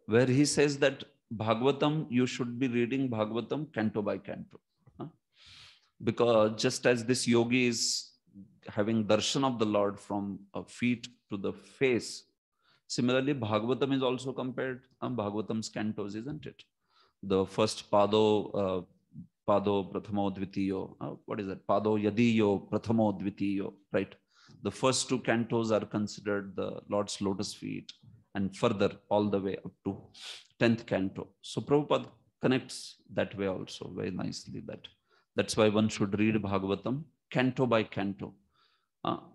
where he says that Bhagavatam, you should be reading Bhagavatam canto by canto. Because just as this yogi is having darshan of the Lord from feet to the face, similarly Bhagavatam is also compared Bhagavatam's cantos, isn't it? The first pado prathamo dvitiyo, what is that? Pado yadiyo prathamo dvitiyo, right? The first two cantos are considered the Lord's lotus feet, and further all the way up to 10th canto. So Prabhupada connects that way also very nicely. That's why one should read Bhagavatam canto by canto.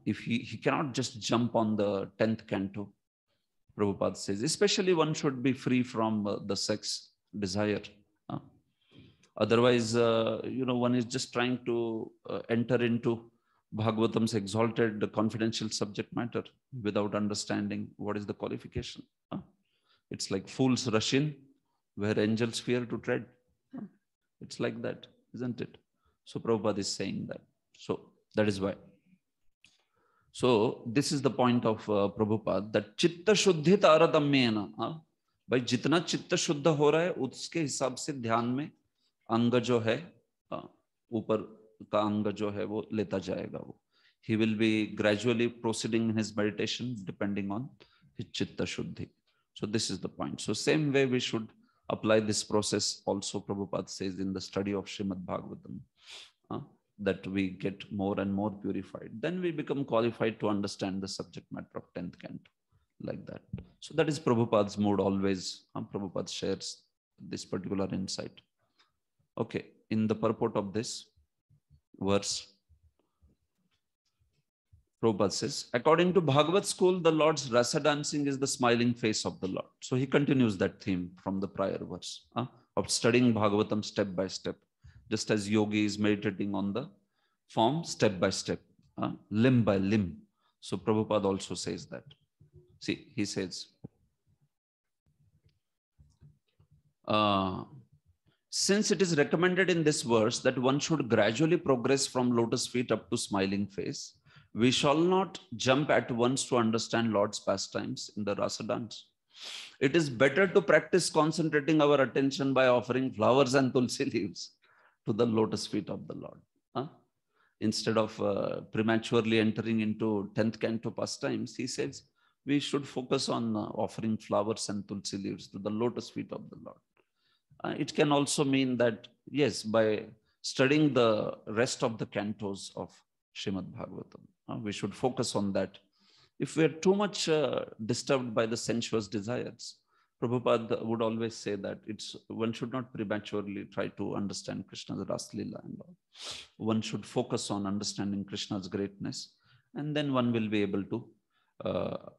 If he cannot just jump on the 10th canto, Prabhupada says, especially one should be free from the sex desire. Otherwise, one is just trying to enter into Bhagavatam's exalted confidential subject matter without understanding what is the qualification. It's like fools rush in where angels fear to tread. It's like that, isn't it? So Prabhupada is saying that. So that is why. So this is the point of Prabhupada, that chitta shuddhi taradamyena, by jitna chitta shuddha ho raha hai, uske hisab se dhyan mein anga jo hai, upar ka anga jo hai wo leta jayega wo. He will be gradually proceeding in his meditation depending on his chitta shuddhi. So this is the point. So same way we should apply this process also, Prabhupada says, in the study of Srimad Bhagavatam, that we get more and more purified. Then we become qualified to understand the subject matter of 10th canto, like that. So that is Prabhupada's mood always. Prabhupada shares this particular insight. Okay, in the purport of this verse, Prabhupada says, according to Bhagavad school, the Lord's rasa dancing is the smiling face of the Lord. So he continues that theme from the prior verse of studying Bhagavatam step by step, just as yogi is meditating on the form step by step, limb by limb. So Prabhupada also says that. See, he says, since it is recommended in this verse that one should gradually progress from lotus feet up to smiling face, we shall not jump at once to understand Lord's pastimes in the rasa dance. It is better to practice concentrating our attention by offering flowers and tulsi leaves to the lotus feet of the Lord. Instead of prematurely entering into 10th canto pastimes, he says we should focus on offering flowers and tulsi leaves to the lotus feet of the Lord. It can also mean that, yes, by studying the rest of the cantos of Srimad Bhagavatam, we should focus on that. If we are too much disturbed by the sensuous desires, Prabhupada would always say that one should not prematurely try to understand Krishna's Ras Leela and all. One should focus on understanding Krishna's greatness, and then one will be able to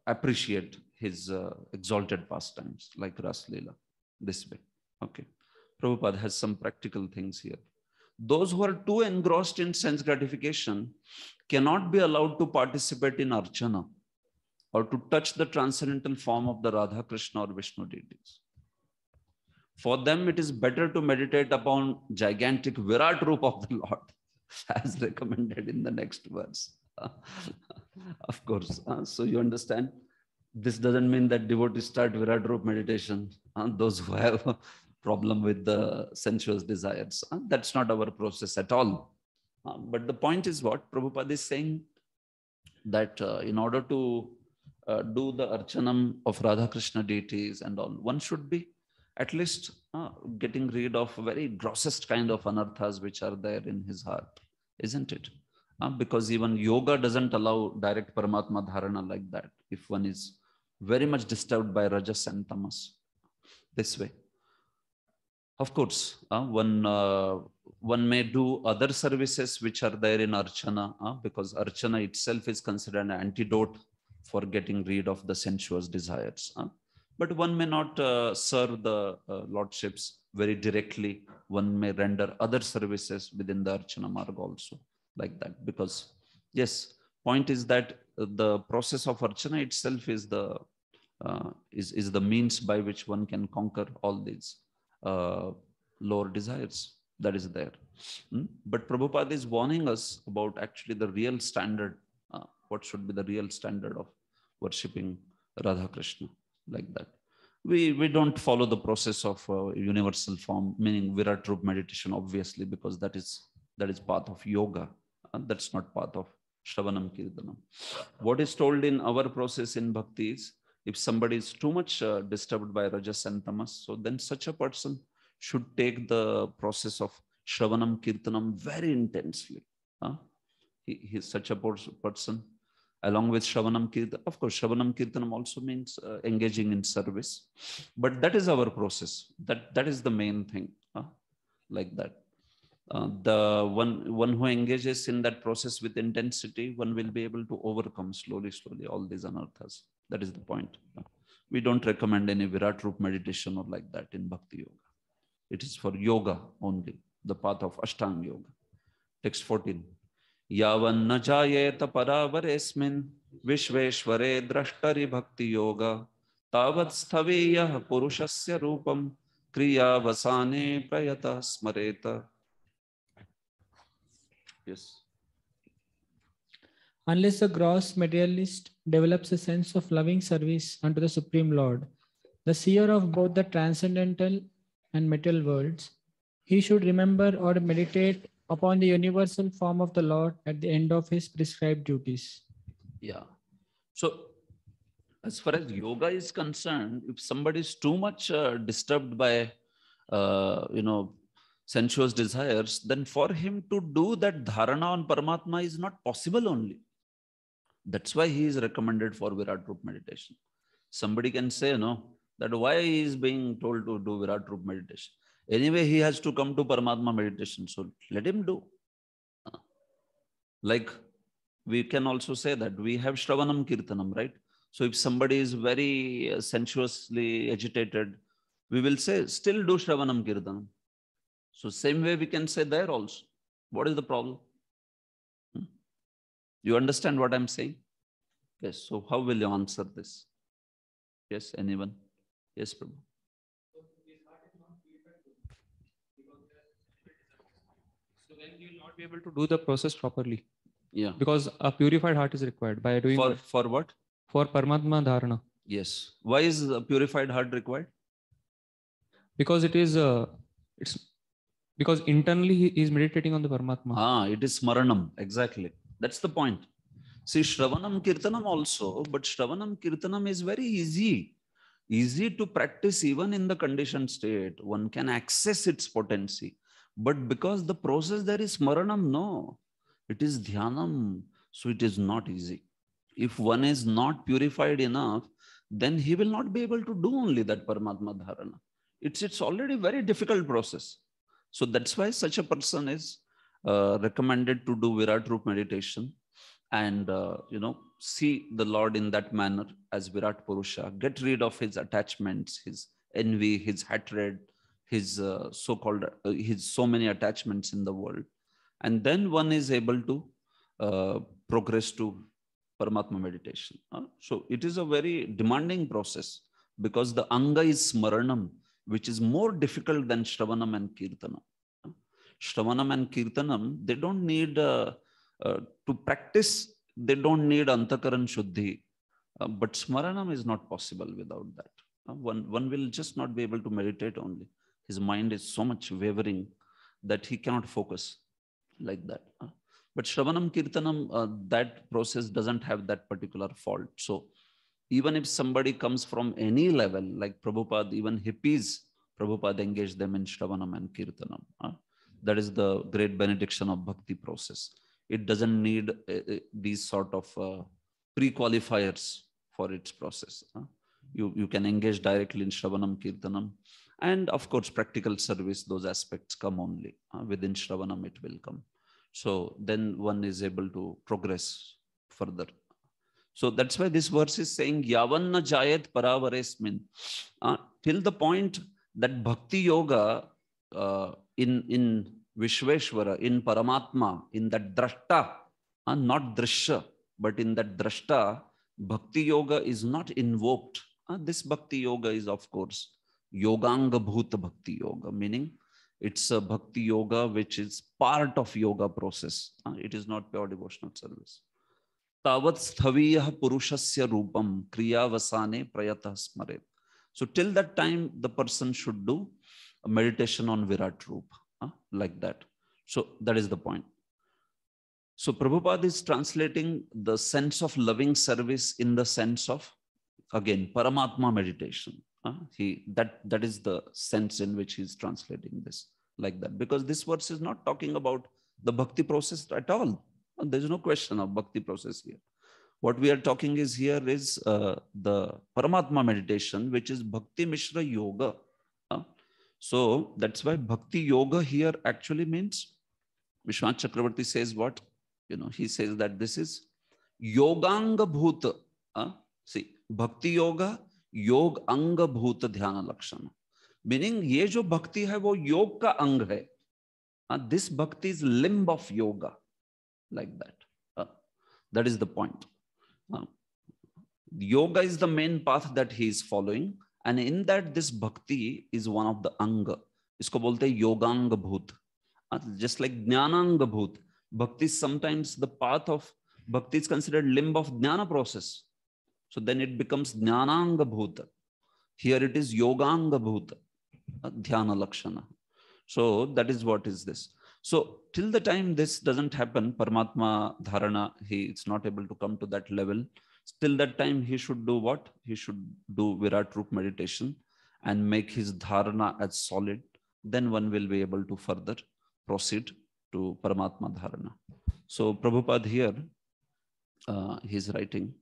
appreciate his exalted pastimes like Ras Leela this way. Okay. Prabhupada has some practical things here. Those who are too engrossed in sense gratification cannot be allowed to participate in Archana or to touch the transcendental form of the Radha, Krishna or Vishnu deities. For them, it is better to meditate upon gigantic Virat Rupa of the Lord, as recommended in the next verse. Of course. So you understand, this doesn't mean that devotees start Virat Rupa meditation. Those who have a problem with the sensuous desires. That's not our process at all. But the point is what Prabhupada is saying, that in order to do the archanam of Radha Krishna deities and all, one should be at least getting rid of very grossest kind of anarthas which are there in his heart, isn't it? Because even yoga doesn't allow direct Paramatma dharana like that. If one is very much disturbed by rajas and tamas this way. Of course, one may do other services which are there in Archana, because Archana itself is considered an antidote for getting rid of the sensuous desires. But one may not serve the lordships very directly. One may render other services within the Archana Marga also, like that. Because, yes, point is that the process of Archana itself is the means by which one can conquer all these lower desires that is there. But Prabhupada is warning us about actually the real standard. What should be the real standard of worshipping Radha Krishna, like that. We don't follow the process of universal form, meaning Virat Rup meditation, obviously, because that is path of yoga. That's not path of Shravanam Kirtanam. What is told in our process in bhakti is, if somebody is too much disturbed by rajas and tamas, so then such a person should take the process of Shravanam Kirtanam very intensely. He is such a person. Along with Shravanam Kirtanam, of course, Shravanam Kirtanam also means engaging in service. But that is our process. That is the main thing, like that. The one who engages in that process with intensity, one will be able to overcome slowly all these anarthas. That is the point. We don't recommend any Virat Rup meditation or like that in Bhakti Yoga. It is for yoga only, the path of Ashtanga Yoga. Text 14. Yavan na jayeta paravaresmin vishveshvare drashtari bhakti yoga tavat sthaviyah purushasya rupam kriya vasane prayata smareta. Yes. Unless the gross materialist develops a sense of loving service unto the Supreme Lord, the seer of both the transcendental and material worlds, he should remember or meditate upon the universal form of the Lord at the end of his prescribed duties. Yeah. So, as far as yoga is concerned, if somebody is too much disturbed by, sensuous desires, then for him to do that dharana on Paramatma is not possible only. That's why he is recommended for Virat Rup meditation. Somebody can say, that why he is being told to do Virat Rup meditation. Anyway, he has to come to Paramatma meditation, so let him do. Like, we can also say that we have Shravanam Kirtanam, right? So if somebody is very sensuously agitated, we will say, still do Shravanam Kirtanam. So same way we can say there also. What is the problem? You understand what I'm saying? Yes. So how will you answer this? Yes, anyone? Yes, Prabhu. So then you will not be able to do the process properly. Yeah. Because a purified heart is required by doing for what? For Paramatma Dharana. Yes. Why is a purified heart required? Because it is because internally he is meditating on the Paramatma. It is Smaranam. Exactly. That's the point. See, Shravanam Kirtanam also, but Shravanam Kirtanam is very easy to practice even in the conditioned state. One can access its potency. But because the process there is Smaranam, no. It is Dhyanam. So it is not easy. If one is not purified enough, then he will not be able to do only that Paramatma Dharana. It's already a very difficult process. So that's why such a person is recommended to do Virat Rup meditation and, see the Lord in that manner as Virat Purusha, get rid of his attachments, his envy, his hatred, his his so many attachments in the world. And then one is able to progress to Paramatma meditation. So it is a very demanding process because the Anga is Smaranam, which is more difficult than Shravanam and Kirtanam. Shravanam and Kirtanam, they don't need to practice, they don't need Antakaran Shuddhi. But Smaranam is not possible without that. One will just not be able to meditate only. His mind is so much wavering that he cannot focus like that. But Shravanam Kirtanam, that process doesn't have that particular fault. So Even if somebody comes from any level, like Prabhupada, even hippies, Prabhupada engaged them in Shravanam and Kirtanam. That is the great benediction of bhakti process. It doesn't need these sort of pre-qualifiers for its process. You can engage directly in Shravanam, Kirtanam. And of course, practical service, those aspects come only. Within Shravanam, it will come. So then one is able to progress further. So that's why this verse is saying, Yavanna Jayat Paravaresmin. Till the point that Bhakti Yoga in Vishveshwara, in Paramatma, in that Drashta, not Drishya, but in that Drashta, Bhakti Yoga is not invoked. This Bhakti Yoga is, of course, Yoganga Bhuta Bhakti Yoga, meaning it's a Bhakti Yoga which is part of yoga process. It is not pure devotional service. Tavat sthaviyah purushasya rupam kriyavasane prayatah smaret. So till that time, the person should do a meditation on Virat Rup, like that. So that is the point. So Prabhupada is translating the sense of loving service in the sense of, again, Paramatma meditation. That is the sense in which he is translating this, like that. Because this verse is not talking about the bhakti process at all. There's no question of bhakti process here. What we are talking is here is the Paramatma meditation, which is Bhakti Mishra Yoga. So that's why Bhakti Yoga here actually means, Vishwanath Chakravarti says what? He says that this is Yoganga Bhuta. See, Bhakti Yoga, Yog Anga Bhuta Dhyana Lakshana. Meaning, ye jo bhakti hai, wo yog ka ang hai. This bhakti is limb of yoga. Like that. That is the point. Yoga is the main path that he is following, and in that this bhakti is one of the anga. Isko bolte yoganga bhut. Just like jnananga bhut. Bhakti is sometimes the path of bhakti is considered limb of jnana process. So then it becomes jnananga bhuta. Here it is yoganga bhuta, dhyana lakshana. So that is what is this. So till the time this doesn't happen, Paramatma Dharana, he is not able to come to that level. Till that time, he should do what? He should do Virat Rup meditation and make his Dharana as solid. Then one will be able to further proceed to Paramatma Dharana. So Prabhupada here, he's writing,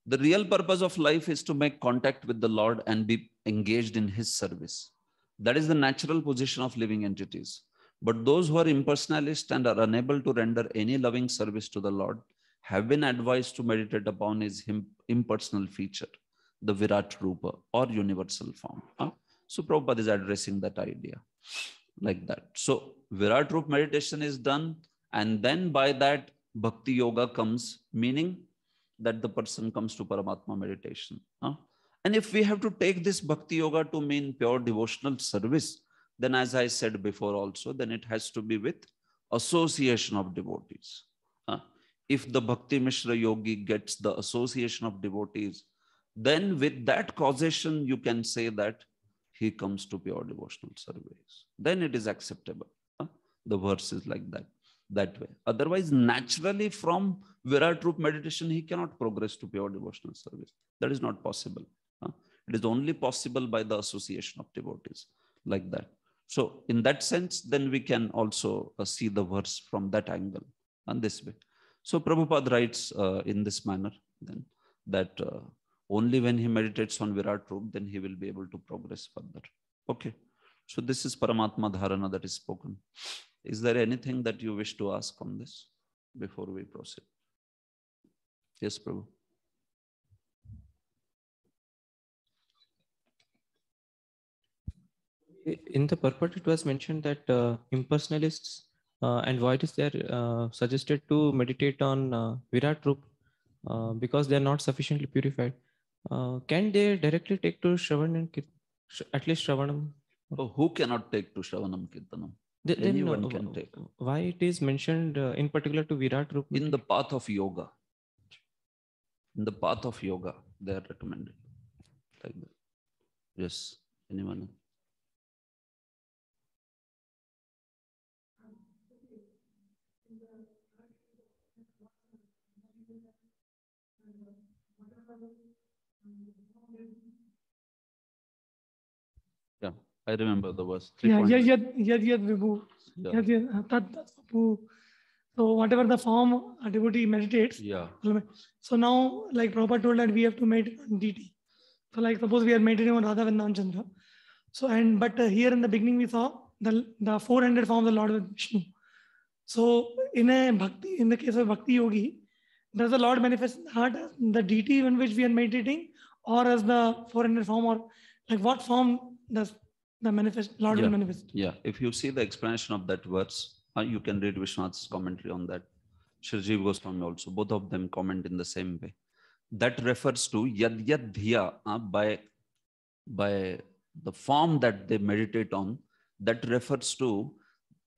the real purpose of life is to make contact with the Lord and be engaged in his service. That is the natural position of living entities. But those who are impersonalist and are unable to render any loving service to the Lord have been advised to meditate upon his impersonal feature, the Virat Rupa or universal form. So Prabhupada is addressing that idea like that. So Virat Rupa meditation is done, and then by that Bhakti Yoga comes, meaning that the person comes to Paramatma meditation. And if we have to take this Bhakti Yoga to mean pure devotional service, then as I said before also, then it has to be with association of devotees. If the Bhakti Mishra Yogi gets the association of devotees, then with that causation, you can say that he comes to pure devotional service. Then it is acceptable. The verse is like that way. Otherwise, naturally from Virat Rup meditation, he cannot progress to pure devotional service. That is not possible. It is only possible by the association of devotees, like that. So in that sense, then we can also see the verse from that angle and this way. So Prabhupada writes in this manner then that only when he meditates on Virat Rup, then he will be able to progress further. Okay. So this is Paramatma Dharana that is spoken. Is there anything that you wish to ask on this before we proceed? Yes, Prabhu. In the purport, it was mentioned that impersonalists and voidists are suggested to meditate on Virat Rup because they are not sufficiently purified. Can they directly take to Shravan and at least Shravanam? Oh, who cannot take to Shravanam Kirtanam? Then, anyone can take. Why it is mentioned in particular to Virat Rup? In the path of yoga. In the path of yoga, they are recommended. Like that. Yes, anyone? Yeah, I remember the verse. Yeah, 3 yad vibhu. Yeah. Tad vibhu. So whatever the form a devotee meditates. Yeah. So now, like Prabhupada told that we have to meditate on DT. So like suppose we are meditating on Radha Vrindavan Chandra. So but here in the beginning we saw the 400 forms of Lord Vishnu. So in the case of Bhakti Yogi, does the Lord manifest in the heart as the deity in which we are meditating, or as the 400 form, or like what form does the Lord will manifest? Yeah, if you see the explanation of that verse, you can read Vishwanath's commentary on that. Shri Jiva Goswami also, both of them comment in the same way. That refers to yad yad dhiya, by the form that they meditate on. That refers to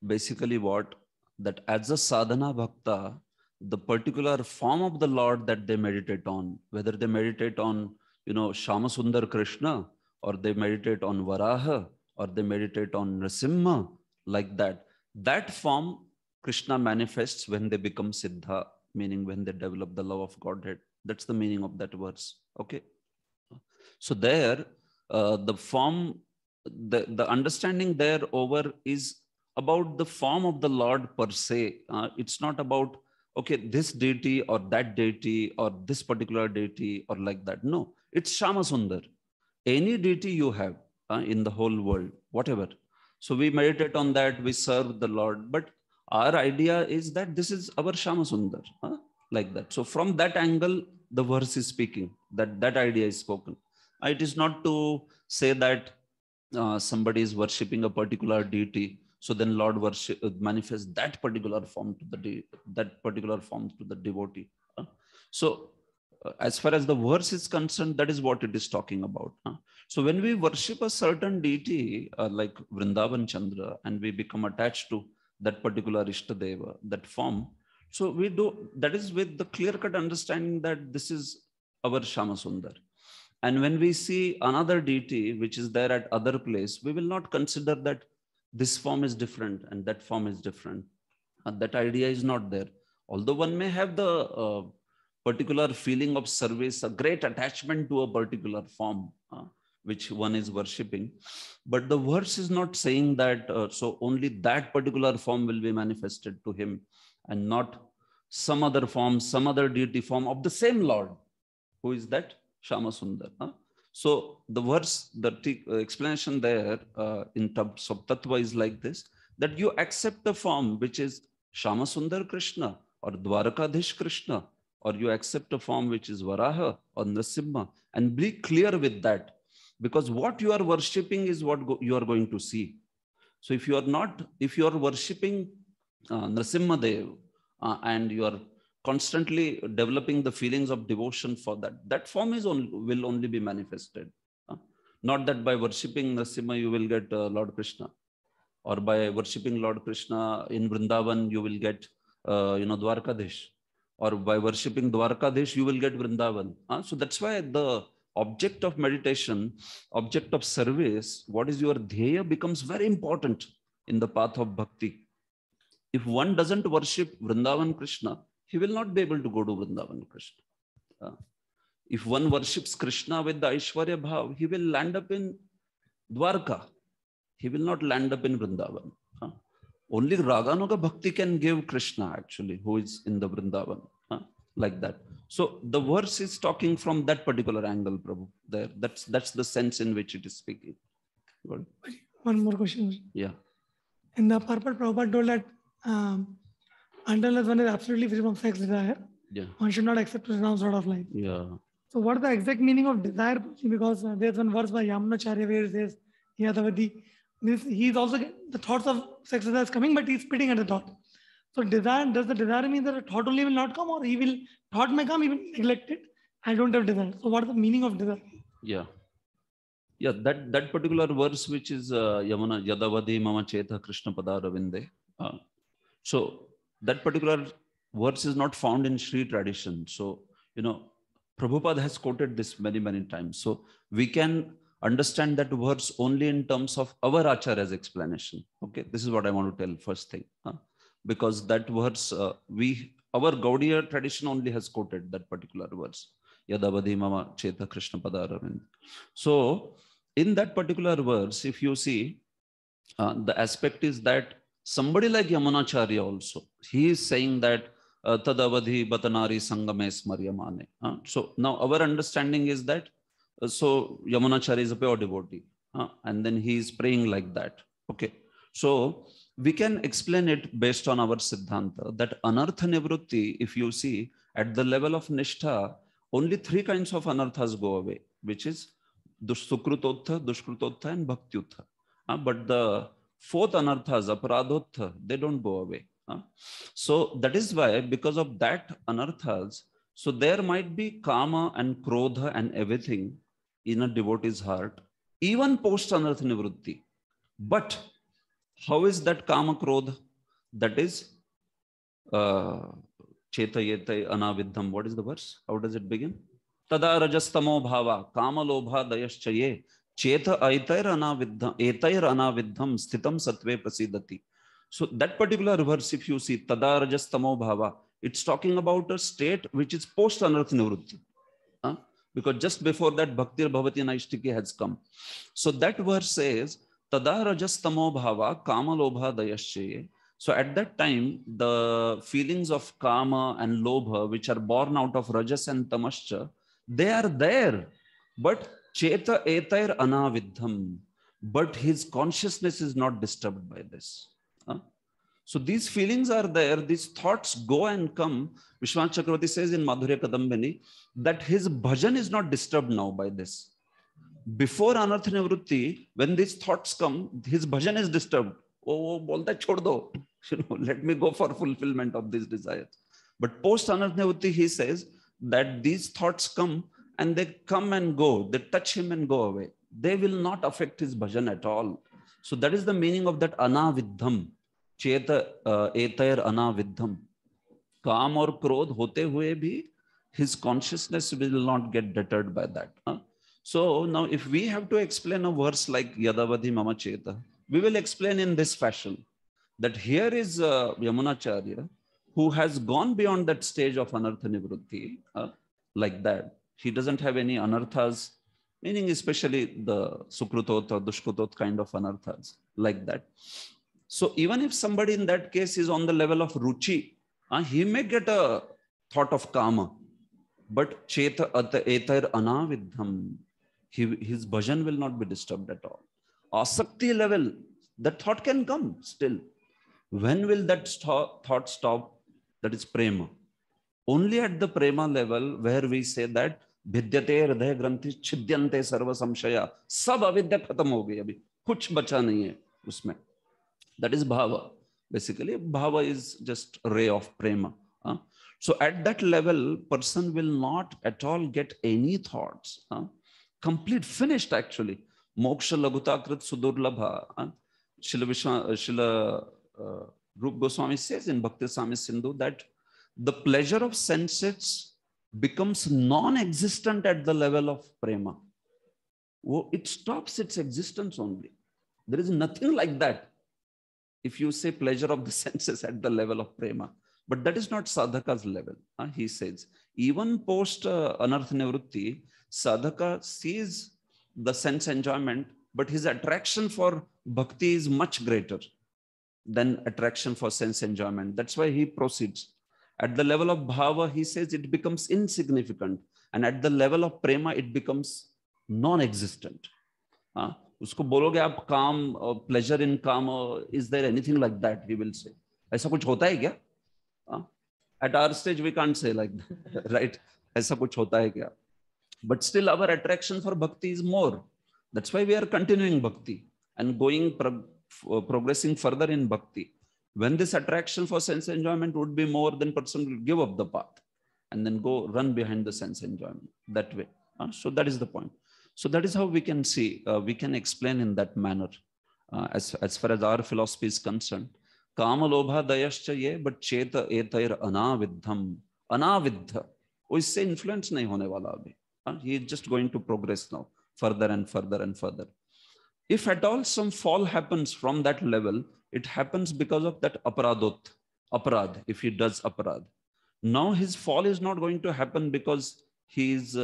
basically what? That as a sadhana bhakta, the particular form of the Lord that they meditate on, whether they meditate on, Shama Sundar Krishna, or they meditate on Varaha, or they meditate on Nrasimha, like that. That form Krishna manifests when they become Siddha, meaning when they develop the love of Godhead. That's the meaning of that verse. Okay. So there, the form, the understanding there over is about the form of the Lord per se. It's not about, okay, this deity or that deity or this particular deity or like that. No, it's Shama Sundar. Any deity you have in the whole world, whatever. So we meditate on that, we serve the Lord. But our idea is that this is our Shama Sundar, like that. So from that angle, the verse is speaking, that idea is spoken. It is not to say that somebody is worshipping a particular deity, so then Lord manifests that particular form to the devotee. So as far as the verse is concerned, that is what it is talking about. So when we worship a certain deity like Vrindavan Chandra, and we become attached to that particular Ishtadeva, that form, so we do that is with the clear-cut understanding that this is our Shama Sundar. And when we see another deity which is there at other place, we will not consider that this form is different and that form is different. That idea is not there. Although one may have the particular feeling of service, a great attachment to a particular form which one is worshipping, but the verse is not saying that so only that particular form will be manifested to him and not some other form, some other deity form of the same Lord. Who is that? Shama Sundar. So the verse, the explanation there in terms of Tattva is like this, that you accept the form which is Shama Sundar Krishna or Dwarakadhish Krishna, or you accept a form which is Varaha or Nrasimha, and be clear with that, because what you are worshipping is what you are going to see. So if you are worshipping Nrasimha Dev and you are constantly developing the feelings of devotion for that form will only be manifested. Not that by worshipping Nrasimha you will get Lord Krishna, or by worshipping Lord Krishna in Vrindavan you will get Dwarkadish, or by worshipping Dwarkadish you will get Vrindavan. So that's why the object of meditation, object of service, what is your dhyaya, becomes very important in the path of bhakti. If one doesn't worship Vrindavan Krishna, he will not be able to go to Vrindavan Krishna. If one worships Krishna with the Aishwarya Bhav, he will land up in Dwarka. He will not land up in Vrindavan. Only Raganuga Bhakti can give Krishna, actually, who is in the Vrindavan, like that. So the verse is talking from that particular angle, Prabhu. There, that's the sense in which it is speaking. Good. One more question. Yeah. In the purport, Prabhupada told that until one is absolutely free from sex desire, one should not accept some sort of life. Yeah. So what is the exact meaning of desire? Because there's one verse by Yamunacharya where it says, Yadavadi, he's also the thoughts of sex desire is coming, but he's spitting at the thought. So desire, does the desire mean that a thought only will not come, or thought may come, he will neglect it? I don't have desire. So what is the meaning of desire? Yeah. Yeah, that particular verse, which is Yamuna Yadavadi Mama Cheta Krishna Pada Ravinde. So that particular verse is not found in Sri tradition. So, Prabhupada has quoted this many, many times. So we can understand that verse only in terms of our Acharya's explanation. Okay, this is what I want to tell first thing. Because that verse, our Gaudiya tradition only has quoted that particular verse. Yadavadhi mama cheta Krishna padaravind. So in that particular verse, if you see, the aspect is that somebody like Yamunacharya also, he is saying that Tadavadhi Batanari Sangame Smaryamane. So now our understanding is that, so Yamunacharya is a pure devotee, and then he is praying like that. Okay. So we can explain it based on our Siddhanta that Anartha Nivrutti, if you see at the level of Nishtha, only three kinds of anarthas go away, which is Sukrutotha, Dushkrutotha, and Bhaktyutha. But the fourth anarthas, Aparadotha, they don't go away. So that is why, because of that anarthas, so there might be kama and krodha and everything in a devotee's heart, even post anartha nivrutti. But how is that kama krodha? That is Cheta yetai anaviddham. What is the verse? How does it begin? Tada rajastamo bhava kama lobha dayaschaye cheta aitair anaviddham sthitam satve prasidati. So that particular verse, if you see tada rajastamo bhava, it's talking about a state which is post anartha nivrutti. Because just before that bhaktir bhavati naishtiki has come. So that verse says tada rajastamo bhava kama lobha dayaschaye. So at that time, the feelings of kama and lobha, which are born out of rajas and tamascha, they are there. But cheta etair anaviddham. But his consciousness is not disturbed by this. So these feelings are there. These thoughts go and come. Vishwanath Chakravarti says in Madhurya Kadambini that his bhajan is not disturbed now by this. Before Anartha Nivrutti, when these thoughts come, his bhajan is disturbed. Oh, bolta chhod do. Let me go for fulfillment of these desires. But post Anartha Nivrutti, he says that these thoughts come and they come and go. They touch him and go away. They will not affect his bhajan at all. So that is the meaning of that anaviddham. Cheta etair anaviddham. Kam or krodh hote hue bhi, his consciousness will not get deterred by that. So now if we have to explain a verse like Yadavadhi mama cheta, we will explain in this fashion that here is Yamunacharya who has gone beyond that stage of anartha nivrutti, like that. He doesn't have any anarthas, meaning especially the sukrutot or dushkrutot kind of anarthas, like that. So even if somebody in that case is on the level of ruchi, he may get a thought of kama, but cheta etair anaviddham, his bhajan will not be disturbed at all. Asakti level, that thought can come still. When will that thought stop? That is prema. Only at the prema level where we say that Bhidyate hridaya granthi chidyante sarva samshaya, sab avidya khatam ho gayi abhi, kuch bacha nahi hai usme. That is bhava. Basically, bhava is just a ray of prema. So at that level, person will not at all get any thoughts. Complete, finished actually. Moksha lagutakrit sudurlabha. Srila Rupa Goswami says in Bhakti Sami Sindhu that the pleasure of senses becomes non-existent at the level of prema. It stops its existence only. There is nothing like that. If you say pleasure of the senses at the level of prema, but that is not sadhaka's level. He says, even post anartha nivrutti, sadhaka sees the sense enjoyment, but his attraction for bhakti is much greater than attraction for sense enjoyment. That's why he proceeds. At the level of bhava, he says it becomes insignificant. And at the level of prema, it becomes non-existent. Usko bologe aap काम, pleasure in काम, is there anything like that? He will say. ऐसा कुछ होता है क्या? At our stage, we can't say like that, right? ऐसा कुछ होता है क्या? But still our attraction for bhakti is more. That's why we are continuing bhakti and going progressing further in bhakti. When this attraction for sense enjoyment would be more, then person will give up the path and then go run behind the sense enjoyment that way. So that is the point. So that is how we can see, we can explain in that manner. As far as our philosophy is concerned, kama lobha dayascha ye, but cheta etair anaviddham. Anaviddha. वो इससे influence नहीं होने वाला अभी. He is just going to progress now further and further and further. If at all some fall happens from that level, it happens because of that aparadot, aparad, if he does aparad. Now his fall is not going to happen because he is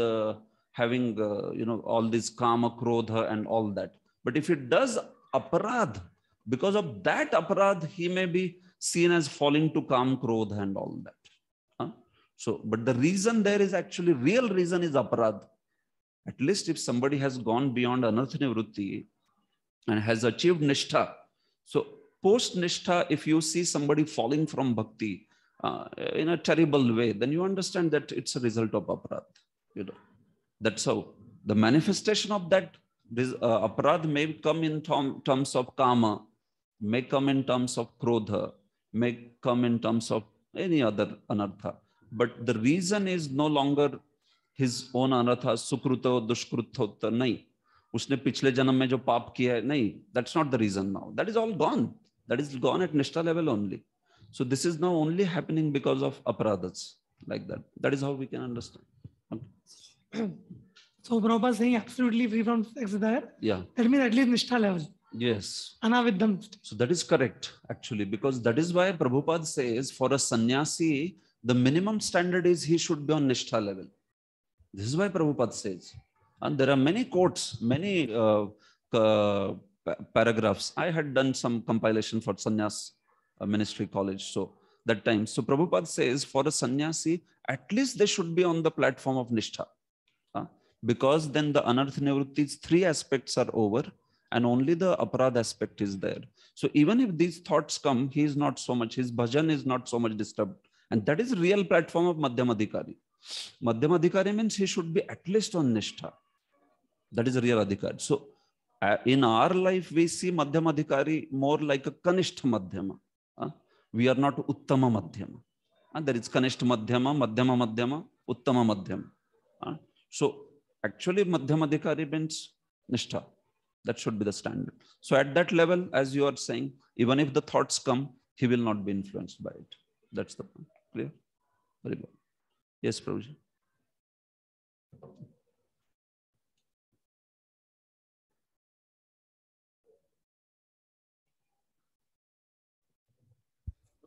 having, all this kama, krodha and all that. But if he does aparadh, because of that aparadh, he may be seen as falling to kam, krodha and all that. So, but the reason there is actually, real reason is aparadh. At least if somebody has gone beyond anartha nivrutti and has achieved nishtha. So post nishtha, if you see somebody falling from bhakti in a terrible way, then you understand that it's a result of aparadh. That's how the manifestation of that aparadh may come in terms of kama, may come in terms of krodha, may come in terms of any other anartha. But the reason is no longer his own anartha, sukruto, dushkruto, nahi. Usne pichle janam mein jo paap kiya hai, nahi. That's not the reason now. That is all gone. That is gone at nishtha level only. So this is now only happening because of aparadhas, like that. That is how we can understand. Okay. So Prabhupada saying absolutely free from sex desire. Yeah. That means at least nishtha level. Yes. Anaviddham. So that is correct, actually, because that is why Prabhupada says for a sannyasi, the minimum standard is he should be on nishtha level. This is why Prabhupada says. And there are many quotes, many paragraphs. I had done some compilation for Sannyas Ministry College. So that time. So Prabhupada says for a sannyasi, at least they should be on the platform of nishtha. Because then the anartha nivritti's three aspects are over and only the aparadh aspect is there. So even if these thoughts come, he is not so much, his bhajan is not so much disturbed. And that is the real platform of Madhyamadhikari. Madhyamadhikari means he should be at least on nishtha. That is a real adhikari. So in our life, we see Madhyamadhikari more like a Kanishta Madhyama. We are not Uttama Madhyama. There is Kanishta Madhyama, Madhyama Madhyama, Uttama Madhyama. So actually Madhyamadhikari means nishtha. That should be the standard. So at that level, as you are saying, even if the thoughts come, he will not be influenced by it. That's the point. Clear? Very good. Yes, Prabhuji.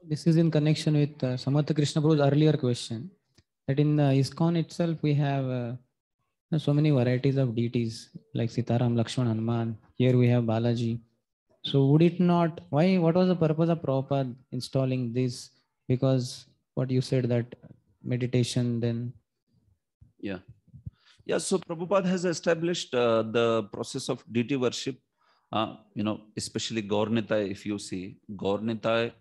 This is in connection with Samartha Krishna Prabhu's earlier question, that in the ISKCON itself, we have so many varieties of deities like Sitaram, Lakshman, Hanuman. Here we have Balaji. So would it not, what was the purpose of Prabhupada installing this? Because what you said, that meditation then. Yeah. Yeah, so Prabhupada has established the process of deity worship, especially Gaur Nitai, if you see, Gaur Nitai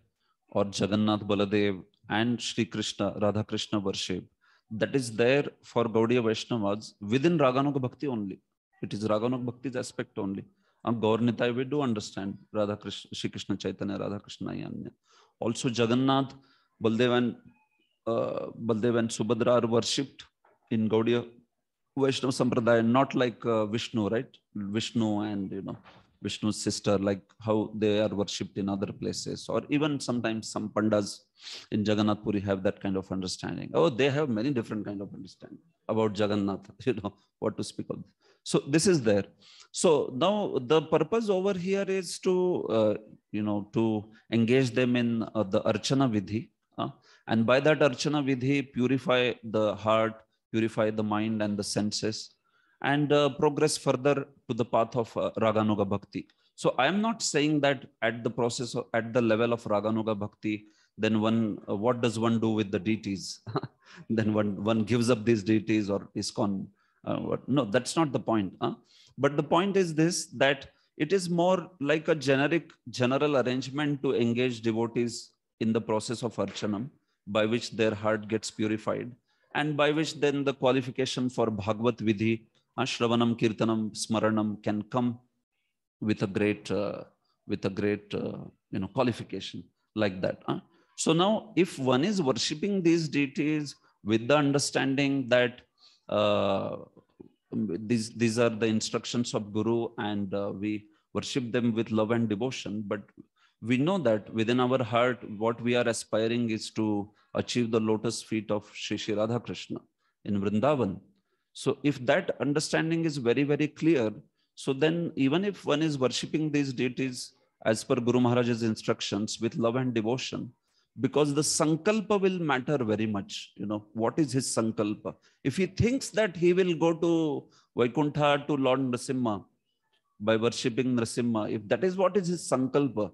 or Jagannath Baladev and Sri Krishna, Radha Krishna worship, that is there for Gaudiya Vaishnavas within Raganuga Bhakti only. It is Raganuga Bhakti's aspect only. Gaur Nitai, we do understand Radha Krishna, Sri Krishna Chaitanya, Radha Krishna Yanya. Also Jagannath, Baldev and Subhadra are worshipped in Gaudiya Vaishnava Sampradaya, not like Vishnu, right? Vishnu and, Vishnu's sister, like how they are worshipped in other places, or even sometimes some pandas in Jagannath Puri have that kind of understanding. Oh, they have many different kind of understanding about Jagannath, what to speak of. So this is there. So now the purpose over here is to, to engage them in the Archana Vidhi. And by that Archana Vidhi, purify the heart, purify the mind and the senses, and progress further to the path of Raganuga Bhakti. So I am not saying that at the process, at the level of Raganuga Bhakti, then what does one do with the deities? Then one gives up these deities or ISKCON. No, that's not the point. But the point is this, that it is more like a general arrangement to engage devotees in the process of Archanam, by which their heart gets purified, and by which then the qualification for Bhagavad Vidhi, Shravanam, Kirtanam, Smaranam can come with a great qualification like that. So now, if one is worshipping these deities with the understanding that these are the instructions of Guru, and we worship them with love and devotion, but we know that within our heart, what we are aspiring is to achieve the lotus feet of Shri Radha Krishna in Vrindavan. So if that understanding is very, very clear, so then even if one is worshipping these deities as per Guru Maharaj's instructions with love and devotion, because the sankalpa will matter very much. You know, what is his sankalpa? If he thinks that he will go to Vaikuntha, to Lord Nrsimha, by worshipping Nrsimha, if that is what is his sankalpa,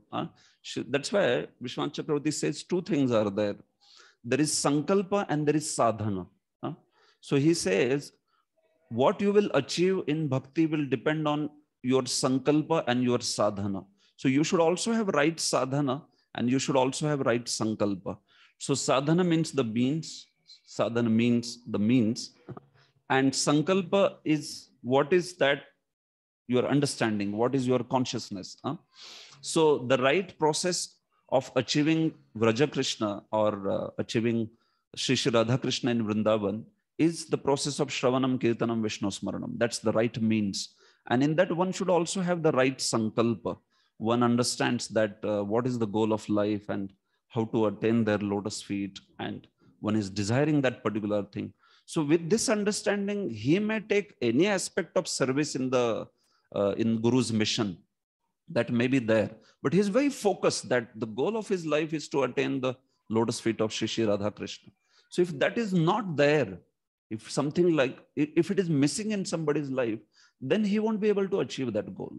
that's why Vishwanath Chakravarti says two things are there. There is sankalpa and there is sadhana. So he says, what you will achieve in bhakti will depend on your sankalpa and your sadhana. So you should also have right sadhana and you should also have right sankalpa. So sadhana means the means, sadhana means the means, and sankalpa is what is that your understanding, what is your consciousness. So the right process of achieving Vraja Krishna or achieving Shri Shri Radha Krishna in Vrindavan is the process of Shravanam, Kirtanam, Vishnu Smaranam. That's the right means. And in that one should also have the right sankalpa. One understands that what is the goal of life and how to attain their lotus feet. And one is desiring that particular thing. So with this understanding, he may take any aspect of service in the in Guru's mission that may be there. But he's very focused that the goal of his life is to attain the lotus feet of Shri Shri Radha Krishna. So if that is not there, if something like, if it is missing in somebody's life, then he won't be able to achieve that goal.